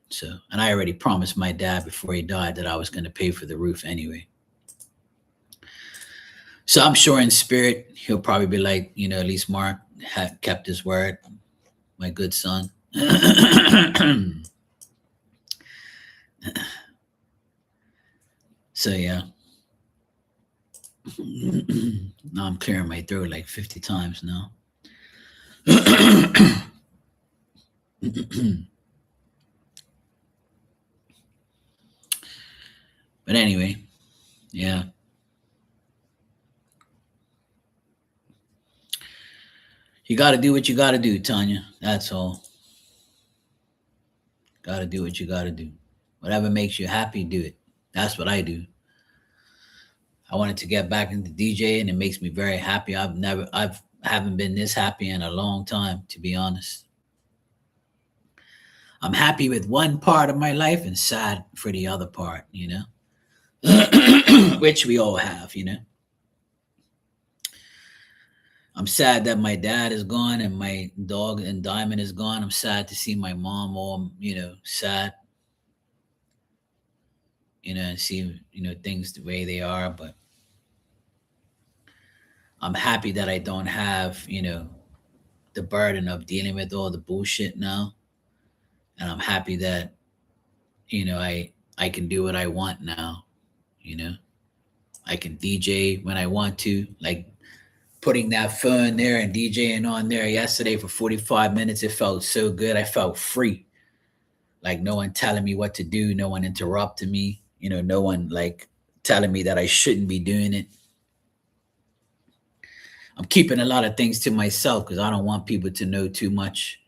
So, and I already promised my dad before he died that I was going to pay for the roof anyway. So I'm sure in spirit, he'll probably be like, at least Mark had kept his word, my good son. So yeah. Now I'm clearing my throat like 50 times now. But anyway, yeah. You got to do what you got to do, Tanya. That's all. Gotta do what you gotta do. Whatever makes you happy, do it. That's what I do. I wanted to get back into DJ, and it makes me very happy. I've haven't been this happy in a long time, to be honest. I'm happy with one part of my life and sad for the other part, which we all have, I'm sad that my dad is gone and my dog and Diamond is gone. I'm sad to see my mom all, sad, and see, things the way they are. But I'm happy that I don't have, the burden of dealing with all the bullshit now. And I'm happy that, I can do what I want now, you know. I can DJ when I want to, like putting that phone there and DJing on there yesterday for 45 minutes. It felt so good. I felt free. Like no one telling me what to do, no one interrupting me, no one like telling me that I shouldn't be doing it. I'm keeping a lot of things to myself because I don't want people to know too much.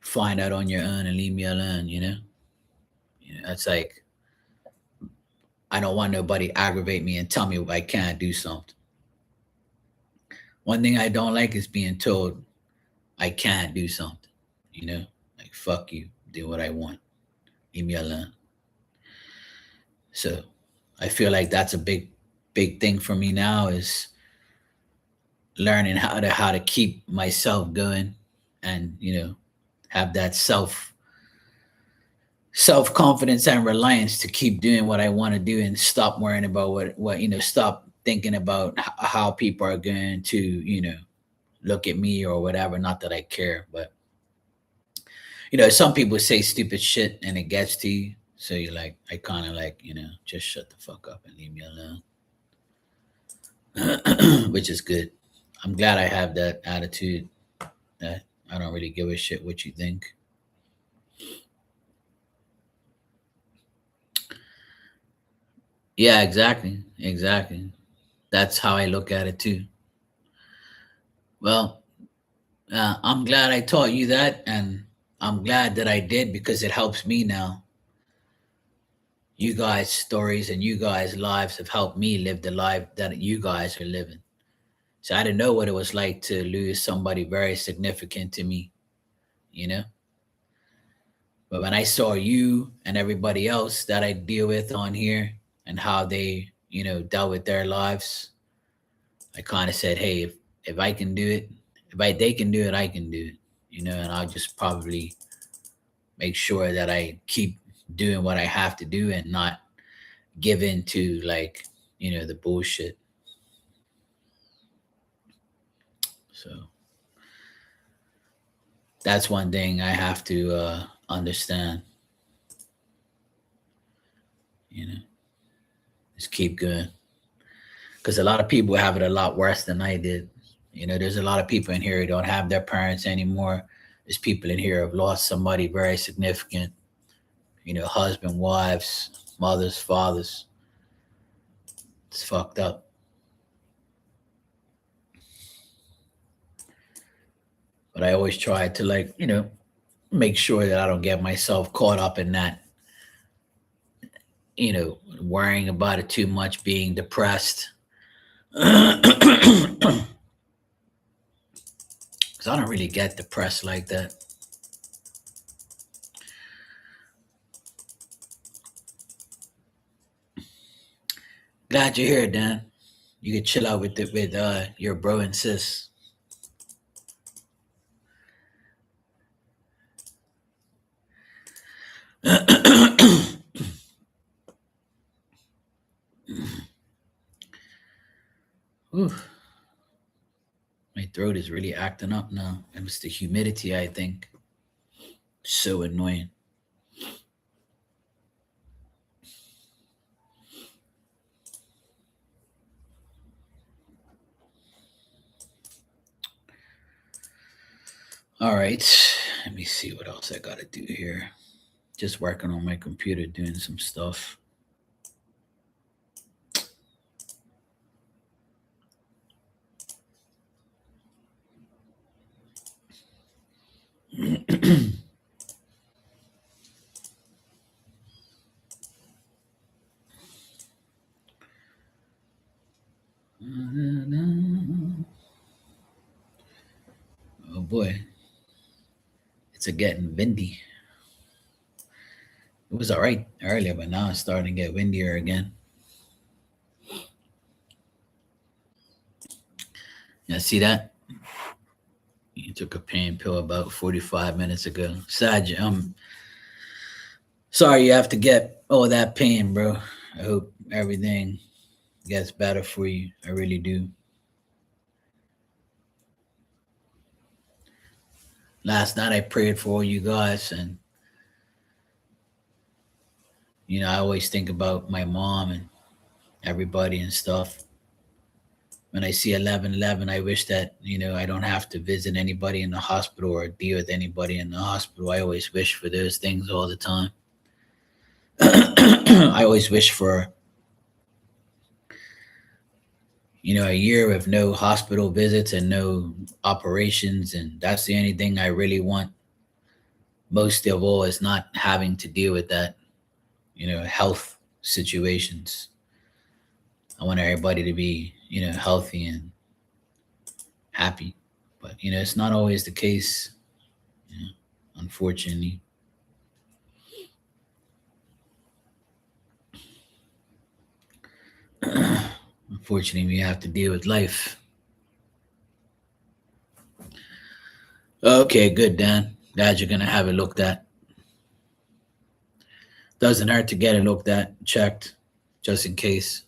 Find out on your own and leave me alone. It's like I don't want nobody aggravate me and tell me I can't do something. One thing I don't like is being told I can't do something. Like fuck you, do what I want, leave me alone. So I feel like that's a big thing for me now is learning how to keep myself going and have that self confidence and reliance to keep doing what I want to do and stop worrying about what stop thinking about how people are going to look at me or whatever. Not that I care, but some people say stupid shit and it gets to you. So you're like, I kind of like, just shut the fuck up and leave me alone, which is good. I'm glad I have that attitude that I don't really give a shit what you think. Yeah, exactly. Exactly. That's how I look at it too. Well, I'm glad I taught you that, and I'm glad that I did because it helps me now. You guys' stories and you guys' lives have helped me live the life that you guys are living. So I didn't know what it was like to lose somebody very significant to me, you know? But when I saw you and everybody else that I deal with on here and how they, dealt with their lives, I kind of said, hey, if I can do it, they can do it, I can do it, and I'll just probably make sure that I keep doing what I have to do and not give in to like, the bullshit. So that's one thing I have to understand, you know, just keep going. Because a lot of people have it a lot worse than I did. There's a lot of people in here who don't have their parents anymore. There's people in here who have lost somebody very significant, husband, wives, mothers, fathers. It's fucked up. But I always try to like, make sure that I don't get myself caught up in that, worrying about it too much, being depressed. Because I don't really get depressed like that. Glad you're here, Dan. You can chill out with your bro and sis. Whew. My throat is really acting up now. It was the humidity, I think. So annoying. All right. Let me see what else I got to do here. Just working on my computer, doing some stuff. Oh boy, it's a getting windy. It was all right earlier, but now it's starting to get windier again. Yeah, see that? You took a pain pill about 45 minutes ago. Sad, I'm sorry you have to get all that pain, bro. I hope everything gets better for you. I really do. Last night I prayed for all you guys, and I always think about my mom and everybody and stuff. When I see 1111, I wish that I don't have to visit anybody in the hospital or deal with anybody in the hospital. I always wish for those things all the time. I always wish for a year with no hospital visits and no operations, and that's the only thing I really want most of all, is not having to deal with that health situations. I want everybody to be healthy and happy, but it's not always the case, you know, unfortunately. Unfortunately, we have to deal with life. Okay, good, Dan. Glad you're gonna have it looked at. Doesn't hurt to get it looked at, checked, just in case.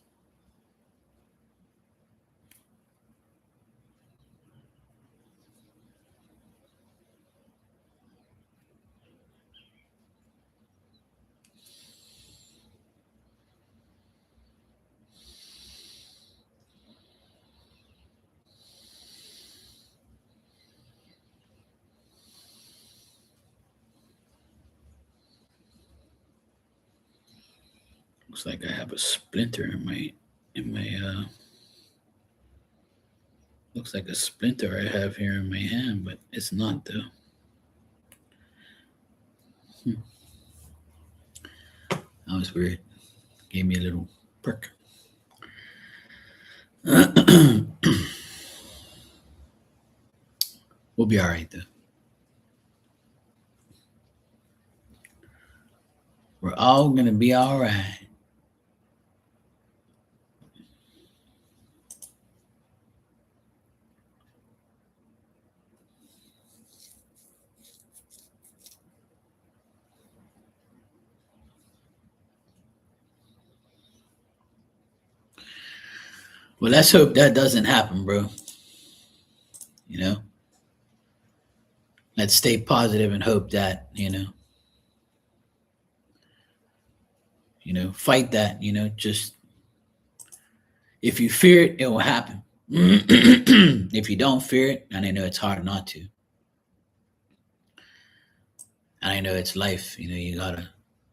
Looks like I have a splinter in my looks like a splinter I have here in my hand, but it's not though. Hmm. That was weird. Gave me a little prick. We'll be all right though. We're all gonna be all right. Well, let's hope that doesn't happen, bro. You know, let's stay positive and hope that fight that. Just if you fear it, it will happen. If you don't fear it, and I know it's hard not to, and I know it's life. You gotta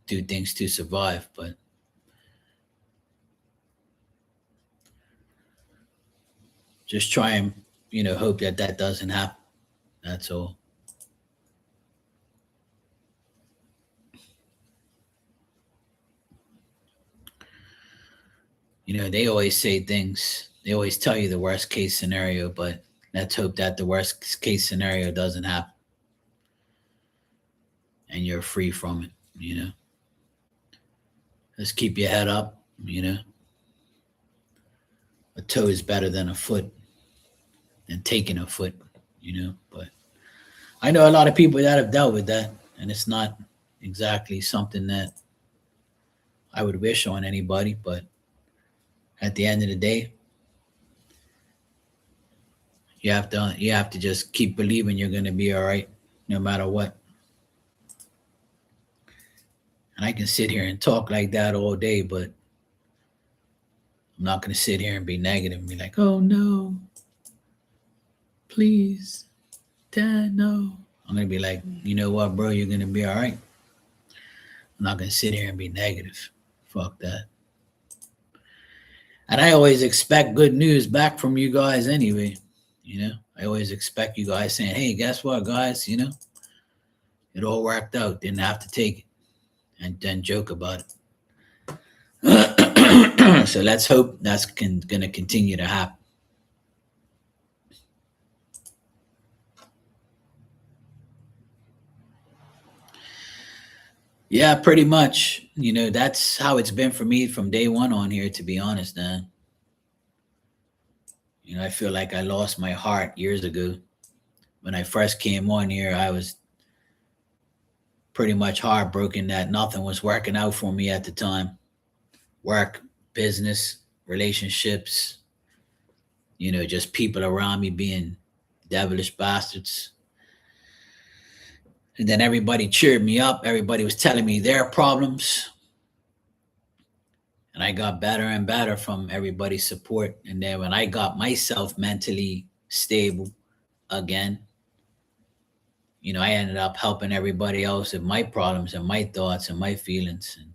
do things to survive, but just try and hope that that doesn't happen. That's all. They always say things. They always tell you the worst case scenario, but let's hope that the worst case scenario doesn't happen and you're free from it. Just keep your head up. A toe is better than a foot, than taking a foot. But I know a lot of people that have dealt with that, and it's not exactly something that I would wish on anybody. But at the end of the day, you have to just keep believing you're gonna be all right, no matter what. And I can sit here and talk like that all day, but I'm not gonna sit here and be negative and be like, "Oh no, please, Dad, no." I'm gonna be like, "You know what, bro? You're gonna be all right." I'm not gonna sit here and be negative. Fuck that. And I always expect good news back from you guys anyway. I always expect you guys saying, "Hey, guess what, guys? It all worked out. Didn't have to take it," and then joke about it. So let's hope that's going to continue to happen. Yeah, pretty much. That's how it's been for me from day one on here, to be honest, man. I feel like I lost my heart years ago. When I first came on here, I was pretty much heartbroken that nothing was working out for me at the time. Work, business, relationships, just people around me being devilish bastards. And then everybody cheered me up. Everybody was telling me their problems. And I got better and better from everybody's support. And then when I got myself mentally stable again, I ended up helping everybody else with my problems and my thoughts and my feelings and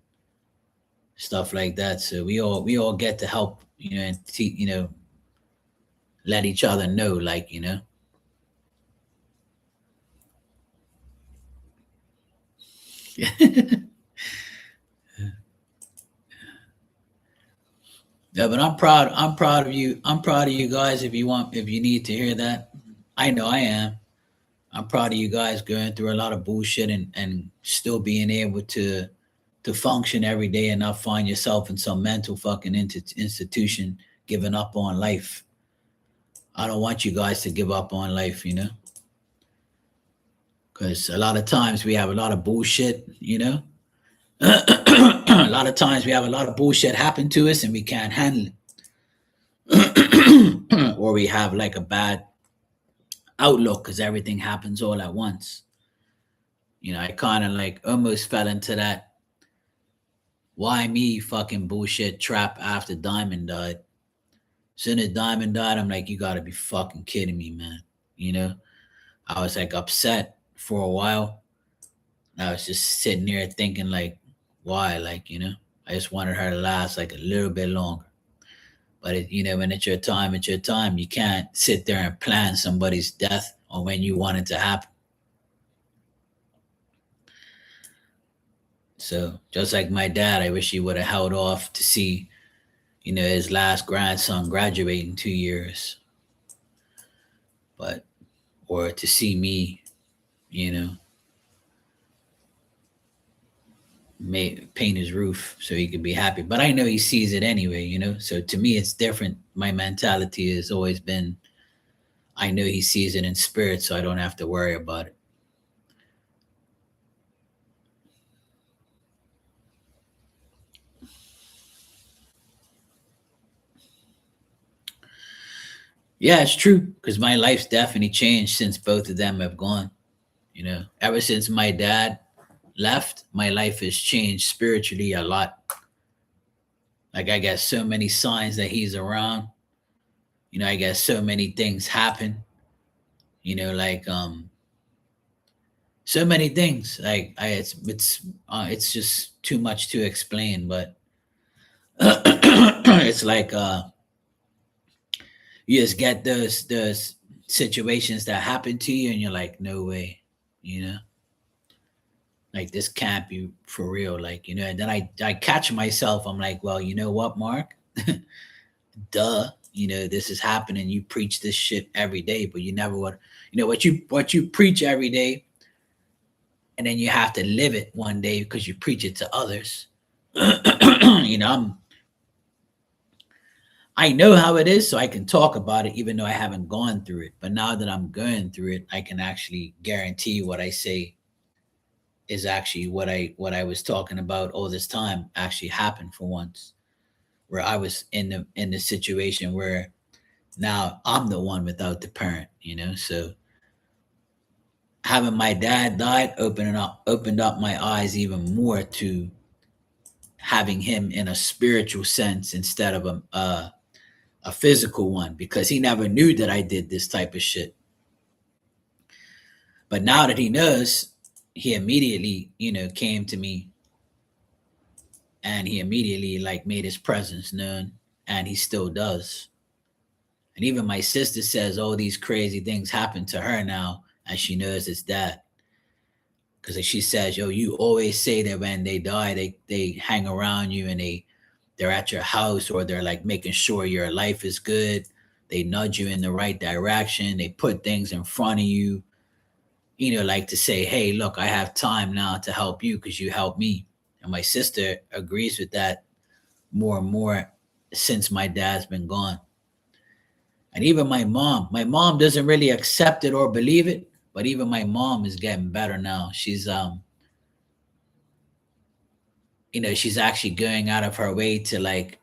stuff like that. So we all get to help, and let each other know, like. Yeah, but I'm proud. I'm proud of you. I'm proud of you guys. If you need to hear that, I know I am. I'm proud of you guys going through a lot of bullshit and still being able to function every day and not find yourself in some mental fucking institution giving up on life. I don't want you guys to give up on life, because a lot of times we have a lot of bullshit. A lot of times we have a lot of bullshit happen to us and we can't handle it. Or we have like a bad outlook because everything happens all at once. I kind of like almost fell into that why me fucking bullshit trap after Diamond died. Soon as Diamond died, I'm like, you gotta be fucking kidding me, man. You know, I was like upset for a while. I was just sitting there thinking, like, why? Like, I just wanted her to last like a little bit longer. But when it's your time, it's your time. You can't sit there and plan somebody's death or when you want it to happen. So just like my dad, I wish he would have held off to see, his last grandson graduate in 2 years. But or to see me, you know, paint his roof so he could be happy. But I know he sees it anyway. So to me, it's different. My mentality has always been, I know he sees it in spirit, so I don't have to worry about it. Yeah, it's true because my life's definitely changed since both of them have gone. Ever since my dad left, my life has changed spiritually a lot. Like I get so many signs that he's around. I guess so many things happen. Like so many things. Like it's just too much to explain. But it's like you just get those situations that happen to you, and you're like, no way, you know, like this can't be for real, like And then I catch myself. I'm like, well, you know what, Mark? Duh. This is happening. You preach this shit every day, but you never would. What you preach every day, and then you have to live it one day because you preach it to others. I know how it is, so I can talk about it, even though I haven't gone through it. But now that I'm going through it, I can actually guarantee what I say is actually what I was talking about all this time actually happened for once, where I was in the situation where now I'm the one without the parent. So having my dad died opened up my eyes even more to having him in a spiritual sense instead of a physical one, because he never knew that I did this type of shit. But now that he knows, he immediately, came to me, and he immediately like made his presence known, and he still does. And even my sister says all these crazy things happen to her now, and she knows it's that. Because she says, yo, you always say that when they die, they hang around you, and they're at your house, or they're like making sure your life is good. They nudge you in the right direction. They put things in front of you. like to say, hey, look, I have time now to help you because you helped me. And my sister agrees with that more and more since my dad's been gone. And even my mom doesn't really accept it or believe it, but even my mom is getting better now. She's actually going out of her way to, like,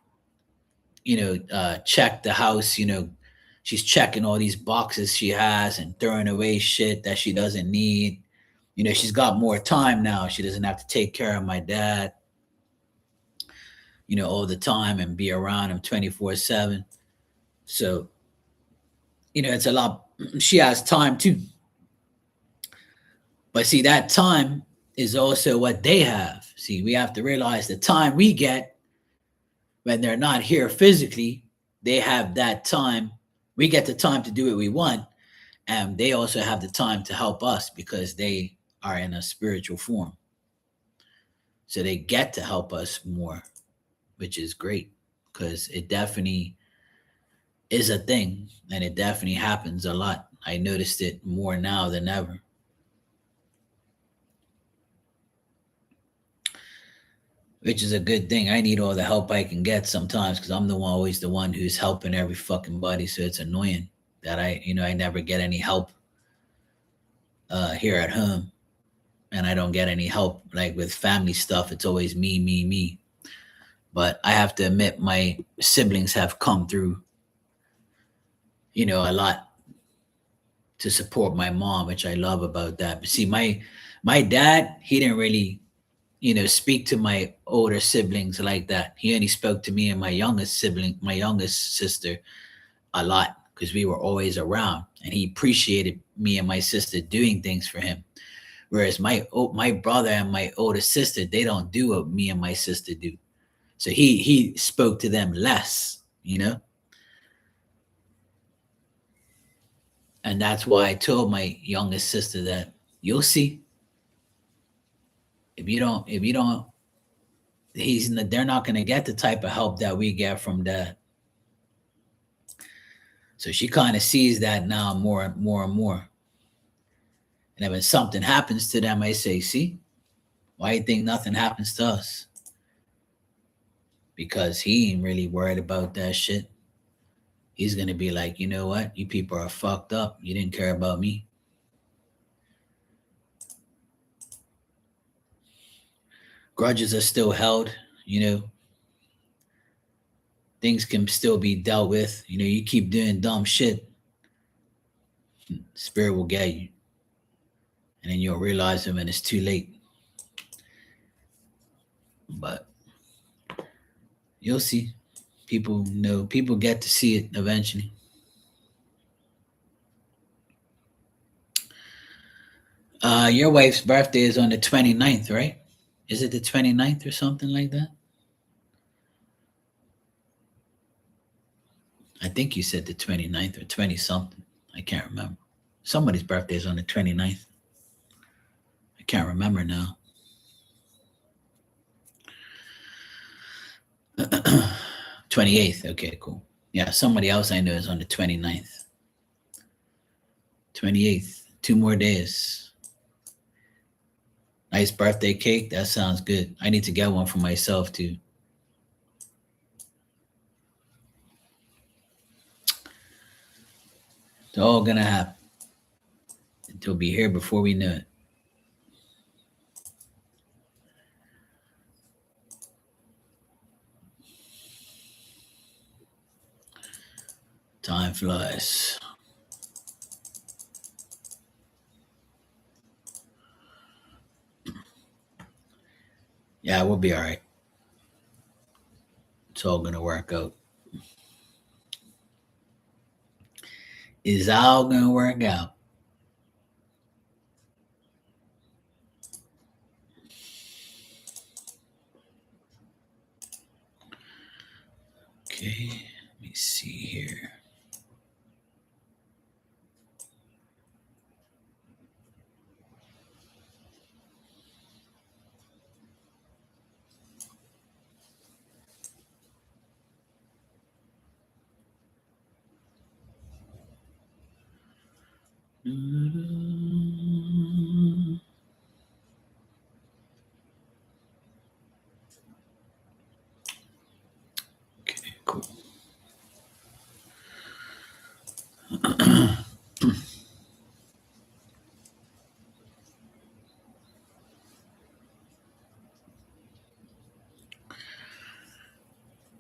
check the house. She's checking all these boxes she has and throwing away shit that she doesn't need. She's got more time now. She doesn't have to take care of my dad, all the time and be around him 24/7. So, it's a lot. She has time too. But see, that time is also what they have. See, we have to realize the time we get when they're not here physically, they have that time. We get the time to do what we want, and they also have the time to help us because they are in a spiritual form. So they get to help us more, which is great because it definitely is a thing and it definitely happens a lot. I noticed it more now than ever. Which is a good thing. I need all the help I can get sometimes because I'm always the one who's helping every fucking body. So it's annoying that I never get any help here at home, and I don't get any help like with family stuff. It's always me, me, me. But I have to admit, my siblings have come through, a lot to support my mom, which I love about that. But see, my dad, he didn't really speak to my older siblings like that. He only spoke to me and my youngest sister a lot because we were always around, and he appreciated me and my sister doing things for him. Whereas my brother and my older sister, they don't do what me and my sister do. So he spoke to them less. And that's why I told my youngest sister that you'll see if you don't they're not going to get the type of help that we get from dad. So she kind of sees that now more and more and more. And then when something happens to them, I say, see, why do you think nothing happens to us? Because he ain't really worried about that shit. He's going to be like, you know what? You people are fucked up. You didn't care about me. Grudges are still held, you know. Things can still be dealt with. You keep doing dumb shit, spirit will get you. And then you'll realize it when it's too late. But you'll see. People get to see it eventually. Your wife's birthday is on the 29th, right? Is it the 29th or something like that? I think you said the 29th or 20 something. I can't remember. Somebody's birthday is on the 29th. I can't remember now. 28th. Okay, cool. Yeah, somebody else I know is on the 29th. 28th. 2 more days. Nice birthday cake. That sounds good. I need to get one for myself too. It's all gonna happen. It'll be here before we know it. Time flies. Yeah, we'll be all right. It's all gonna work out. It's all gonna work out. Okay, let me see here.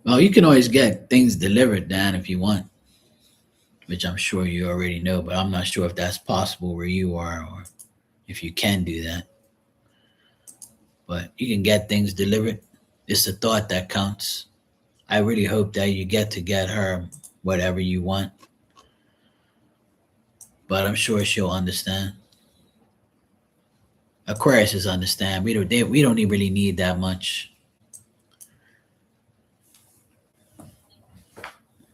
Well, you can always get things delivered, Dan, if you want, which I'm sure you already know, but I'm not sure if that's possible where you are or if you can do that. But you can get things delivered. It's the thought that counts. I really hope that you get her whatever you want, but I'm sure she'll understand. Aquarius is understand. We don't really need that much.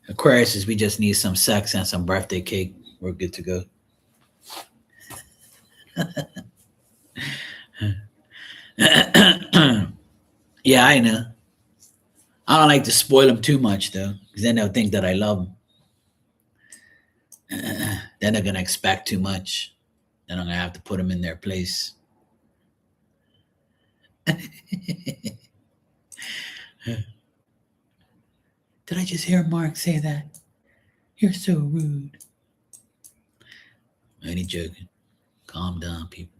Aquarius is we just need some sex and some birthday cake. We're good to go. Yeah, I know. I don't like to spoil them too much though, because then they'll think that I love them. Then they're gonna expect too much. Then I'm gonna have to put them in their place. Did I just hear Mark say that? You're so rude. Only joking. Calm down, people.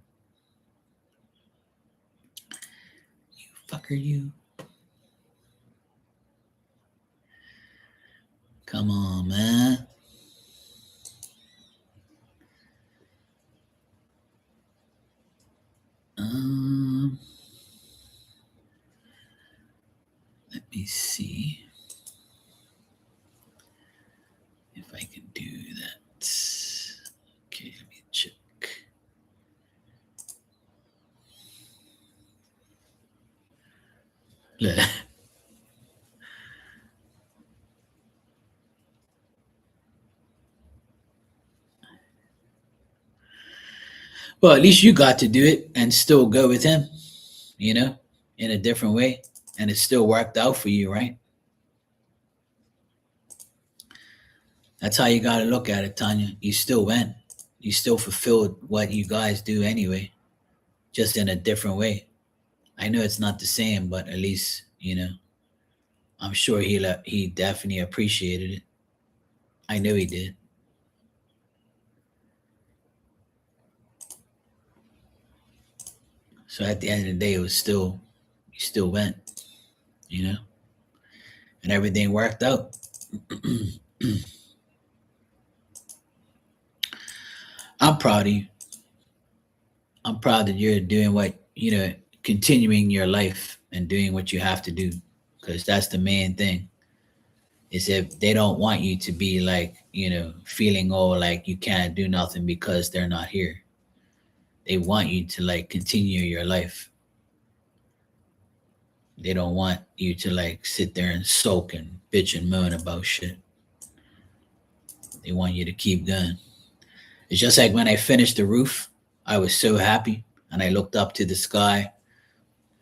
You fucker, you. Come on, man. Let me see if I can do that. Okay, let me check. Look. Well, at least you got to do it and still go with him, you know, in a different way. And it still worked out for you, right? That's how you got to look at it, Tanya. You still went. You still fulfilled what you guys do anyway, just in a different way. I know it's not the same, but at least, I'm sure he definitely appreciated it. I know he did. So at the end of the day, it was still, you still went, you know, and everything worked out. I'm proud of you. I'm proud that you're doing continuing your life and doing what you have to do, because that's the main thing. Is if they don't want you to be like, feeling all like you can't do nothing because they're not here. They want you to like continue your life. They don't want you to like sit there and sulk and bitch and moan about shit. They want you to keep going. It's just like when I finished the roof, I was so happy and I looked up to the sky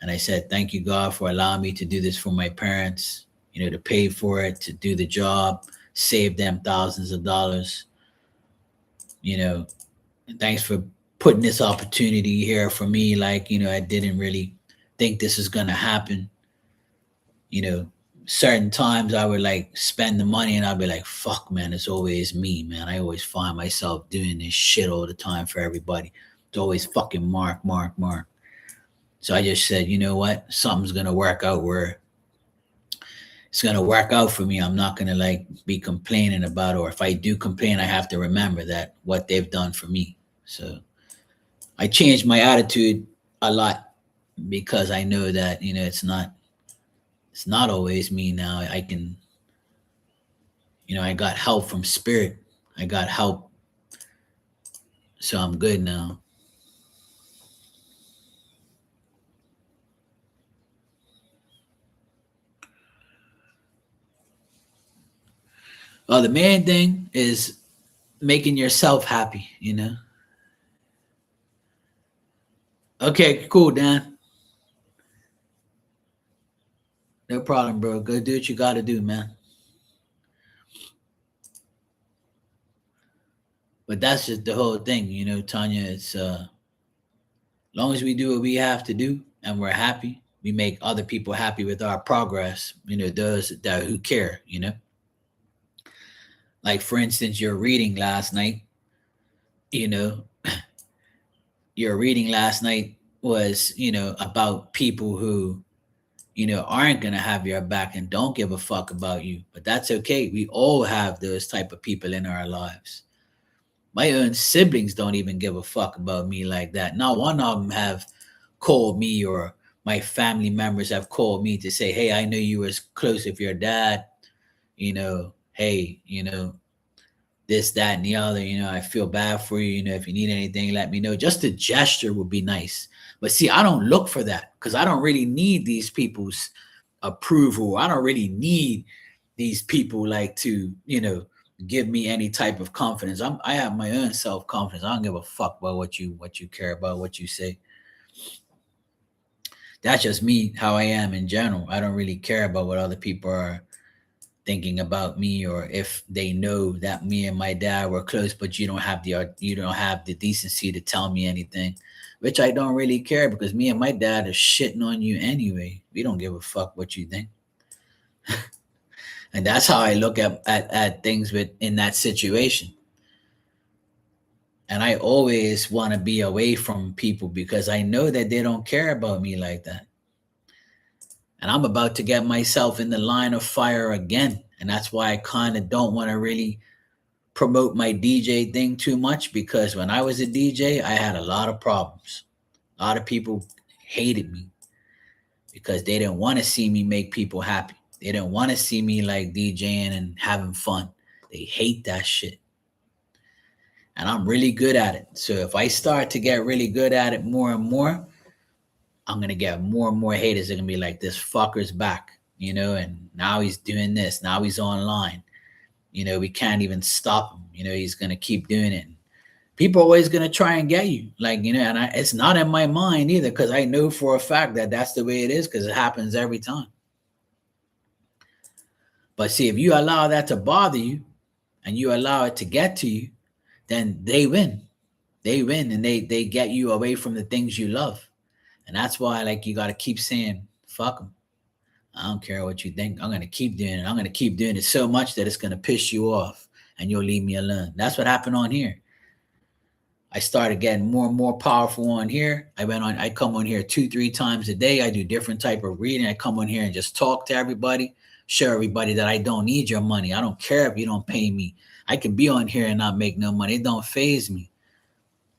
and I said, "Thank you, God, for allowing me to do this for my parents, to pay for it, to do the job, save them thousands of dollars. And thanks for putting this opportunity here for me. Like, I didn't really think this was going to happen. You know, certain times I would like spend the money and I'd be like, fuck, man, it's always me, man. I always find myself doing this shit all the time for everybody. It's always fucking Mark, Mark, Mark. So I just said, you know what? Something's going to work out where it's going to work out for me. I'm not going to like be complaining about, or if I do complain, I have to remember that what they've done for me. So I changed my attitude a lot because I know that, it's not always me now. I can, I got help from spirit. I got help. So I'm good now. Well, the main thing is making yourself happy. Okay, cool, Dan. No problem, bro. Go do what you got to do, man. But that's just the whole thing, Tanya. It's long as we do what we have to do and we're happy, we make other people happy with our progress. Those that who care. Like for instance, your reading last night. You know, your reading last night was about people who aren't going to have your back and don't give a fuck about you. But that's okay. We all have those type of people in our lives. My own siblings don't even give a fuck about me like that. Not one of them have called me, or my family members have called me to say, hey, I know you was close with your dad. Hey, this, that, and the other. I feel bad for you. If you need anything, let me know. Just a gesture would be nice. But see, I don't look for that because I don't really need these people's approval. I don't really need these people like to, give me any type of confidence. I have my own self confidence. I don't give a fuck about what you care about, what you say. That's just me, how I am in general. I don't really care about what other people are thinking about me, or if they know that me and my dad were close, but you don't have the decency to tell me anything, which I don't really care, because me and my dad are shitting on you anyway. We don't give a fuck what you think. And that's how I look at things in that situation. And I always want to be away from people because I know that they don't care about me like that. And I'm about to get myself in the line of fire again. And that's why I kind of don't want to really promote my DJ thing too much, because when I was a DJ, I had a lot of problems. A lot of people hated me because they didn't want to see me make people happy. They didn't want to see me like DJing and having fun. They hate that shit. And I'm really good at it. So if I start to get really good at it more and more, I'm going to get more and more haters. They're going to be like, this fucker's back, and now he's doing this. Now he's online. We can't even stop him. He's going to keep doing it. People are always going to try and get you. And it's not in my mind either, because I know for a fact that that's the way it is, because it happens every time. But see, if you allow that to bother you and you allow it to get to you, then they win. They win, and they get you away from the things you love. And that's why, you got to keep saying, fuck them. I don't care what you think. I'm going to keep doing it. I'm going to keep doing it so much that it's going to piss you off and you'll leave me alone. That's what happened on here. I started getting more and more powerful on here. I come on here 2-3 times a day. I do different type of reading. I come on here and just talk to everybody, show everybody that I don't need your money. I don't care if you don't pay me. I can be on here and not make no money. It don't faze me.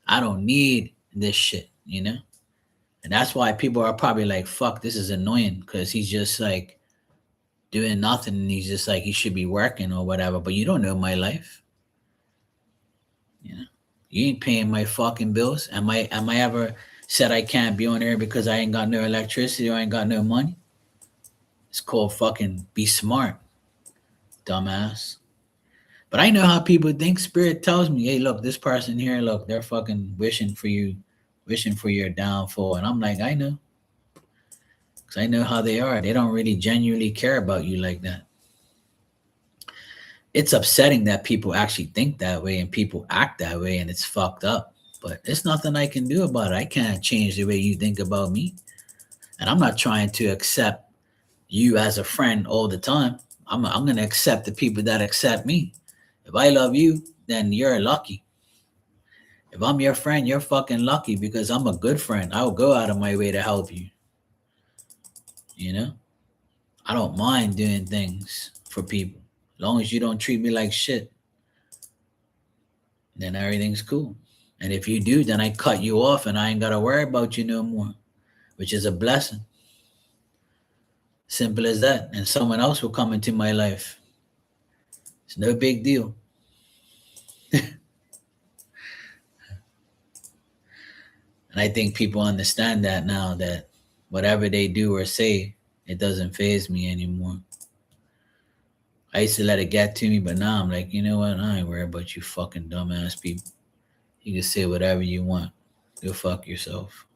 I don't need this shit, And that's why people are probably like, fuck, this is annoying, because he's just doing nothing, and he's just he should be working or whatever. But you don't know my life. You ain't paying my fucking bills. Am I ever said I can't be on there because I ain't got no electricity or I ain't got no money? It's called fucking be smart, dumbass. But I know how people think. Spirit tells me, hey, look, this person here, look, they're fucking wishing for your downfall. And I'm like, I know. Because I know how they are. They don't really genuinely care about you like that. It's upsetting that people actually think that way and people act that way, and it's fucked up. But there's nothing I can do about it. I can't change the way you think about me. And I'm not trying to accept you as a friend all the time. I'm going to accept the people that accept me. If I love you, then you're lucky. If I'm your friend, you're fucking lucky, because I'm a good friend. I'll go out of my way to help you. I don't mind doing things for people. As long as you don't treat me like shit, then everything's cool. And if you do, then I cut you off and I ain't got to worry about you no more, which is a blessing. Simple as that. And someone else will come into my life. It's no big deal. And I think people understand that now, that whatever they do or say, it doesn't faze me anymore. I used to let it get to me, but now I'm like, you know what? I ain't worried about you fucking dumbass people. You can say whatever you want. Go fuck yourself.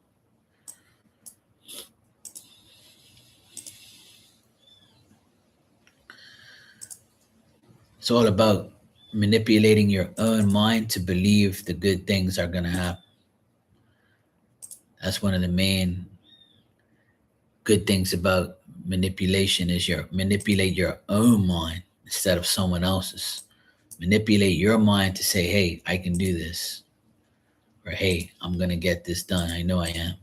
It's all about manipulating your own mind to believe the good things are going to happen. That's one of the main good things about manipulation, is manipulate your own mind instead of someone else's. Manipulate your mind to say, hey, I can do this. Or, hey, I'm going to get this done. I know I am.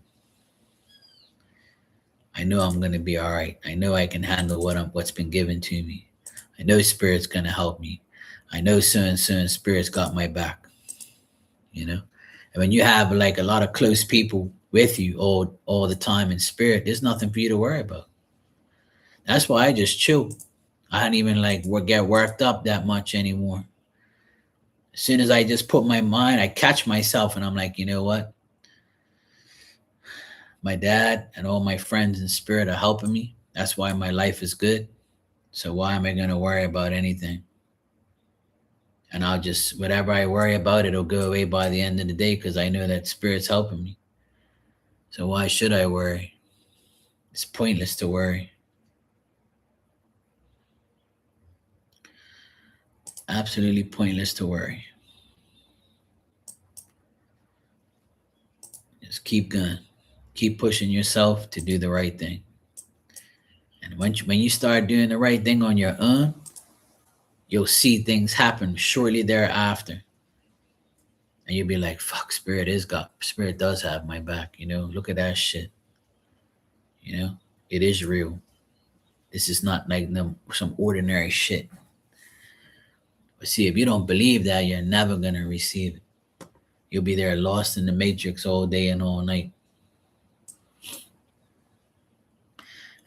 I know I'm gonna be all right. I know I can handle what's been given to me. I know Spirit's gonna help me. I know soon Spirit's got my back. You know, and when you have like a lot of close people with you all the time in Spirit, there's nothing for you to worry about. That's why I just chill. I don't even like get worked up that much anymore. As soon as I just put my mind, I catch myself and I'm like, you know what? My dad and all my friends in Spirit are helping me. That's why my life is good. So why am I going to worry about anything? And I'll just, whatever I worry about, it'll go away by the end of the day because I know that Spirit's helping me. So why should I worry? It's pointless to worry. Absolutely pointless to worry. Just keep going. Keep pushing yourself to do the right thing. And when you start doing the right thing on your own, you'll see things happen shortly thereafter. And you'll be like, fuck, Spirit does have my back, look at that shit. It is real. This is not like some ordinary shit. But see, if you don't believe that, you're never gonna receive it. You'll be there lost in the matrix all day and all night.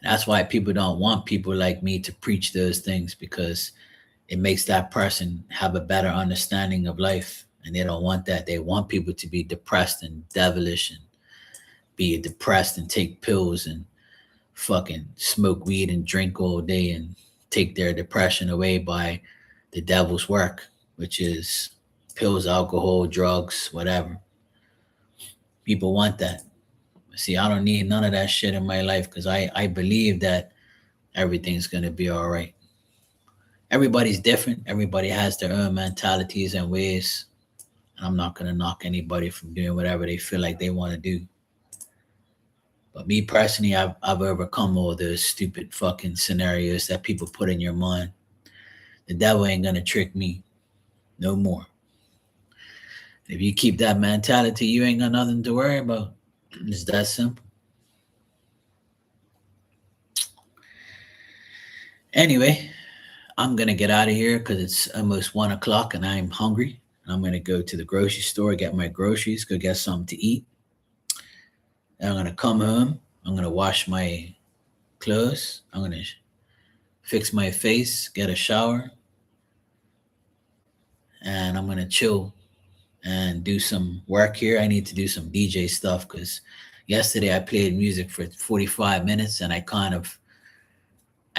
And that's why people don't want people like me to preach those things, because it makes that person have a better understanding of life. And they don't want that. They want people to be depressed and devilish and be depressed and take pills and fucking smoke weed and drink all day and take their depression away by the devil's work, which is pills, alcohol, drugs, whatever. People want that. See, I don't need none of that shit in my life because I believe that everything's going to be all right. Everybody's different. Everybody has their own mentalities and ways. And I'm not going to knock anybody from doing whatever they feel like they want to do. But me personally, I've overcome all those stupid fucking scenarios that people put in your mind. The devil ain't going to trick me no more. If you keep that mentality, you ain't got nothing to worry about. It's that simple. Anyway, I'm going to get out of here because it's almost 1 o'clock and I'm hungry. I'm going to go to the grocery store, get my groceries, go get something to eat. Then I'm going to come home. I'm going to wash my clothes. I'm going to fix my face, get a shower, and I'm going to chill and do some work here. I need to do some DJ stuff because yesterday I played music for 45 minutes and I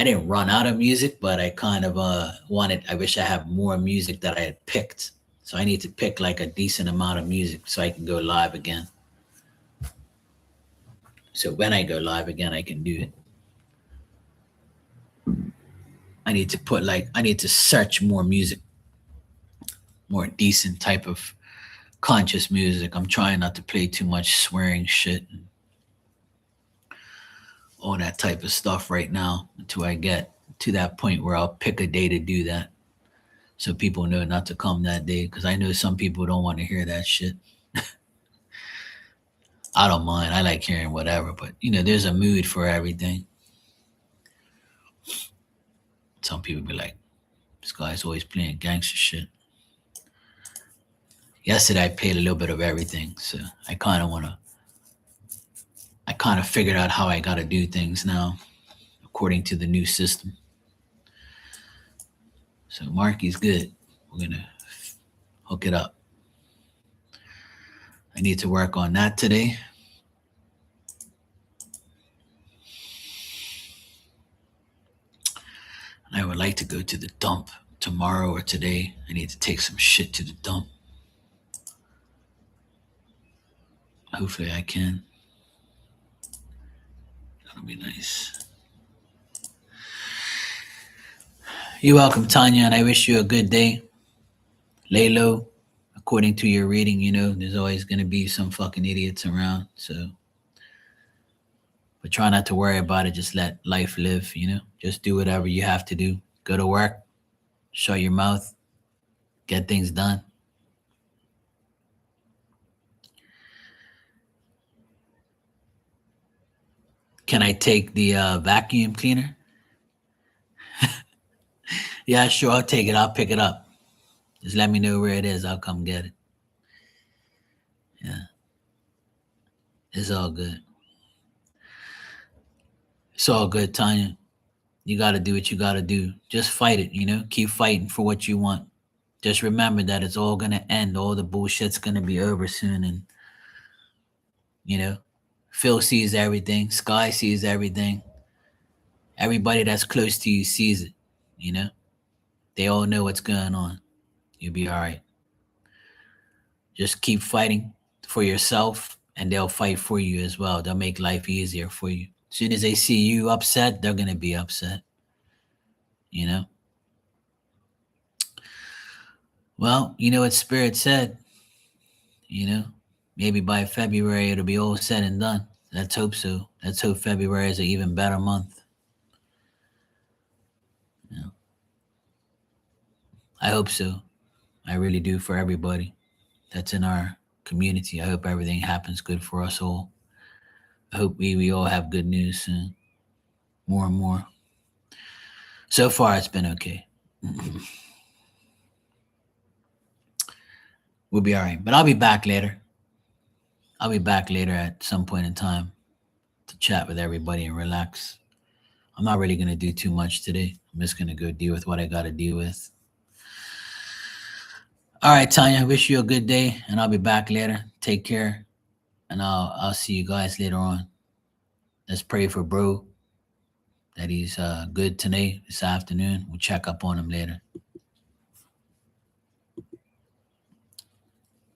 didn't run out of music, but I kind of I wish I had more music that I had picked. So I need to pick like a decent amount of music so I can go live again. So when I go live again, I can do it. I need to search more music, more decent type of conscious music. I'm trying not to play too much swearing shit and all that type of stuff right now until I get to that point where I'll pick a day to do that. So people know not to come that day, because I know some people don't want to hear that shit. I don't mind. I like hearing whatever, but there's a mood for everything. Some people be like, this guy's always playing gangster shit. Yesterday I played a little bit of everything, so I kind of figured out how I got to do things now according to the new system. So Marky's good. We're going to hook it up. I need to work on that today. And I would like to go to the dump tomorrow or today. I need to take some shit to the dump. Hopefully I can. That'll be nice. You're welcome, Tanya, and I wish you a good day. Lay low. According to your reading, there's always going to be some fucking idiots around. So, but try not to worry about it. Just let life live, Just do whatever you have to do. Go to work. Shut your mouth. Get things done. Can I take the vacuum cleaner? Yeah, sure. I'll take it. I'll pick it up. Just let me know where it is. I'll come get it. Yeah, it's all good. It's all good, Tanya. You got to do what you got to do. Just fight it, keep fighting for what you want. Just remember that it's all going to end. All the bullshit's going to be over soon. And, you know, Phil sees everything. Sky sees everything. Everybody that's close to you sees it, you know? They all know what's going on. You'll be all right. Just keep fighting for yourself, and they'll fight for you as well. They'll make life easier for you. As soon as they see you upset, they're going to be upset, you know? Well, you know what Spirit said, maybe by February it'll be all said and done. Let's hope so. Let's hope February is an even better month. I hope so. I really do, for everybody that's in our community. I hope everything happens good for us all. I hope we all have good news soon. More and more. So far, it's been okay. We'll be all right. But I'll be back later. I'll be back later at some point in time to chat with everybody and relax. I'm not really going to do too much today. I'm just going to go deal with what I got to deal with. All right, Tanya, wish you a good day, and I'll be back later. Take care, and I'll see you guys later on. Let's pray for bro that he's good today, this afternoon. We'll check up on him later.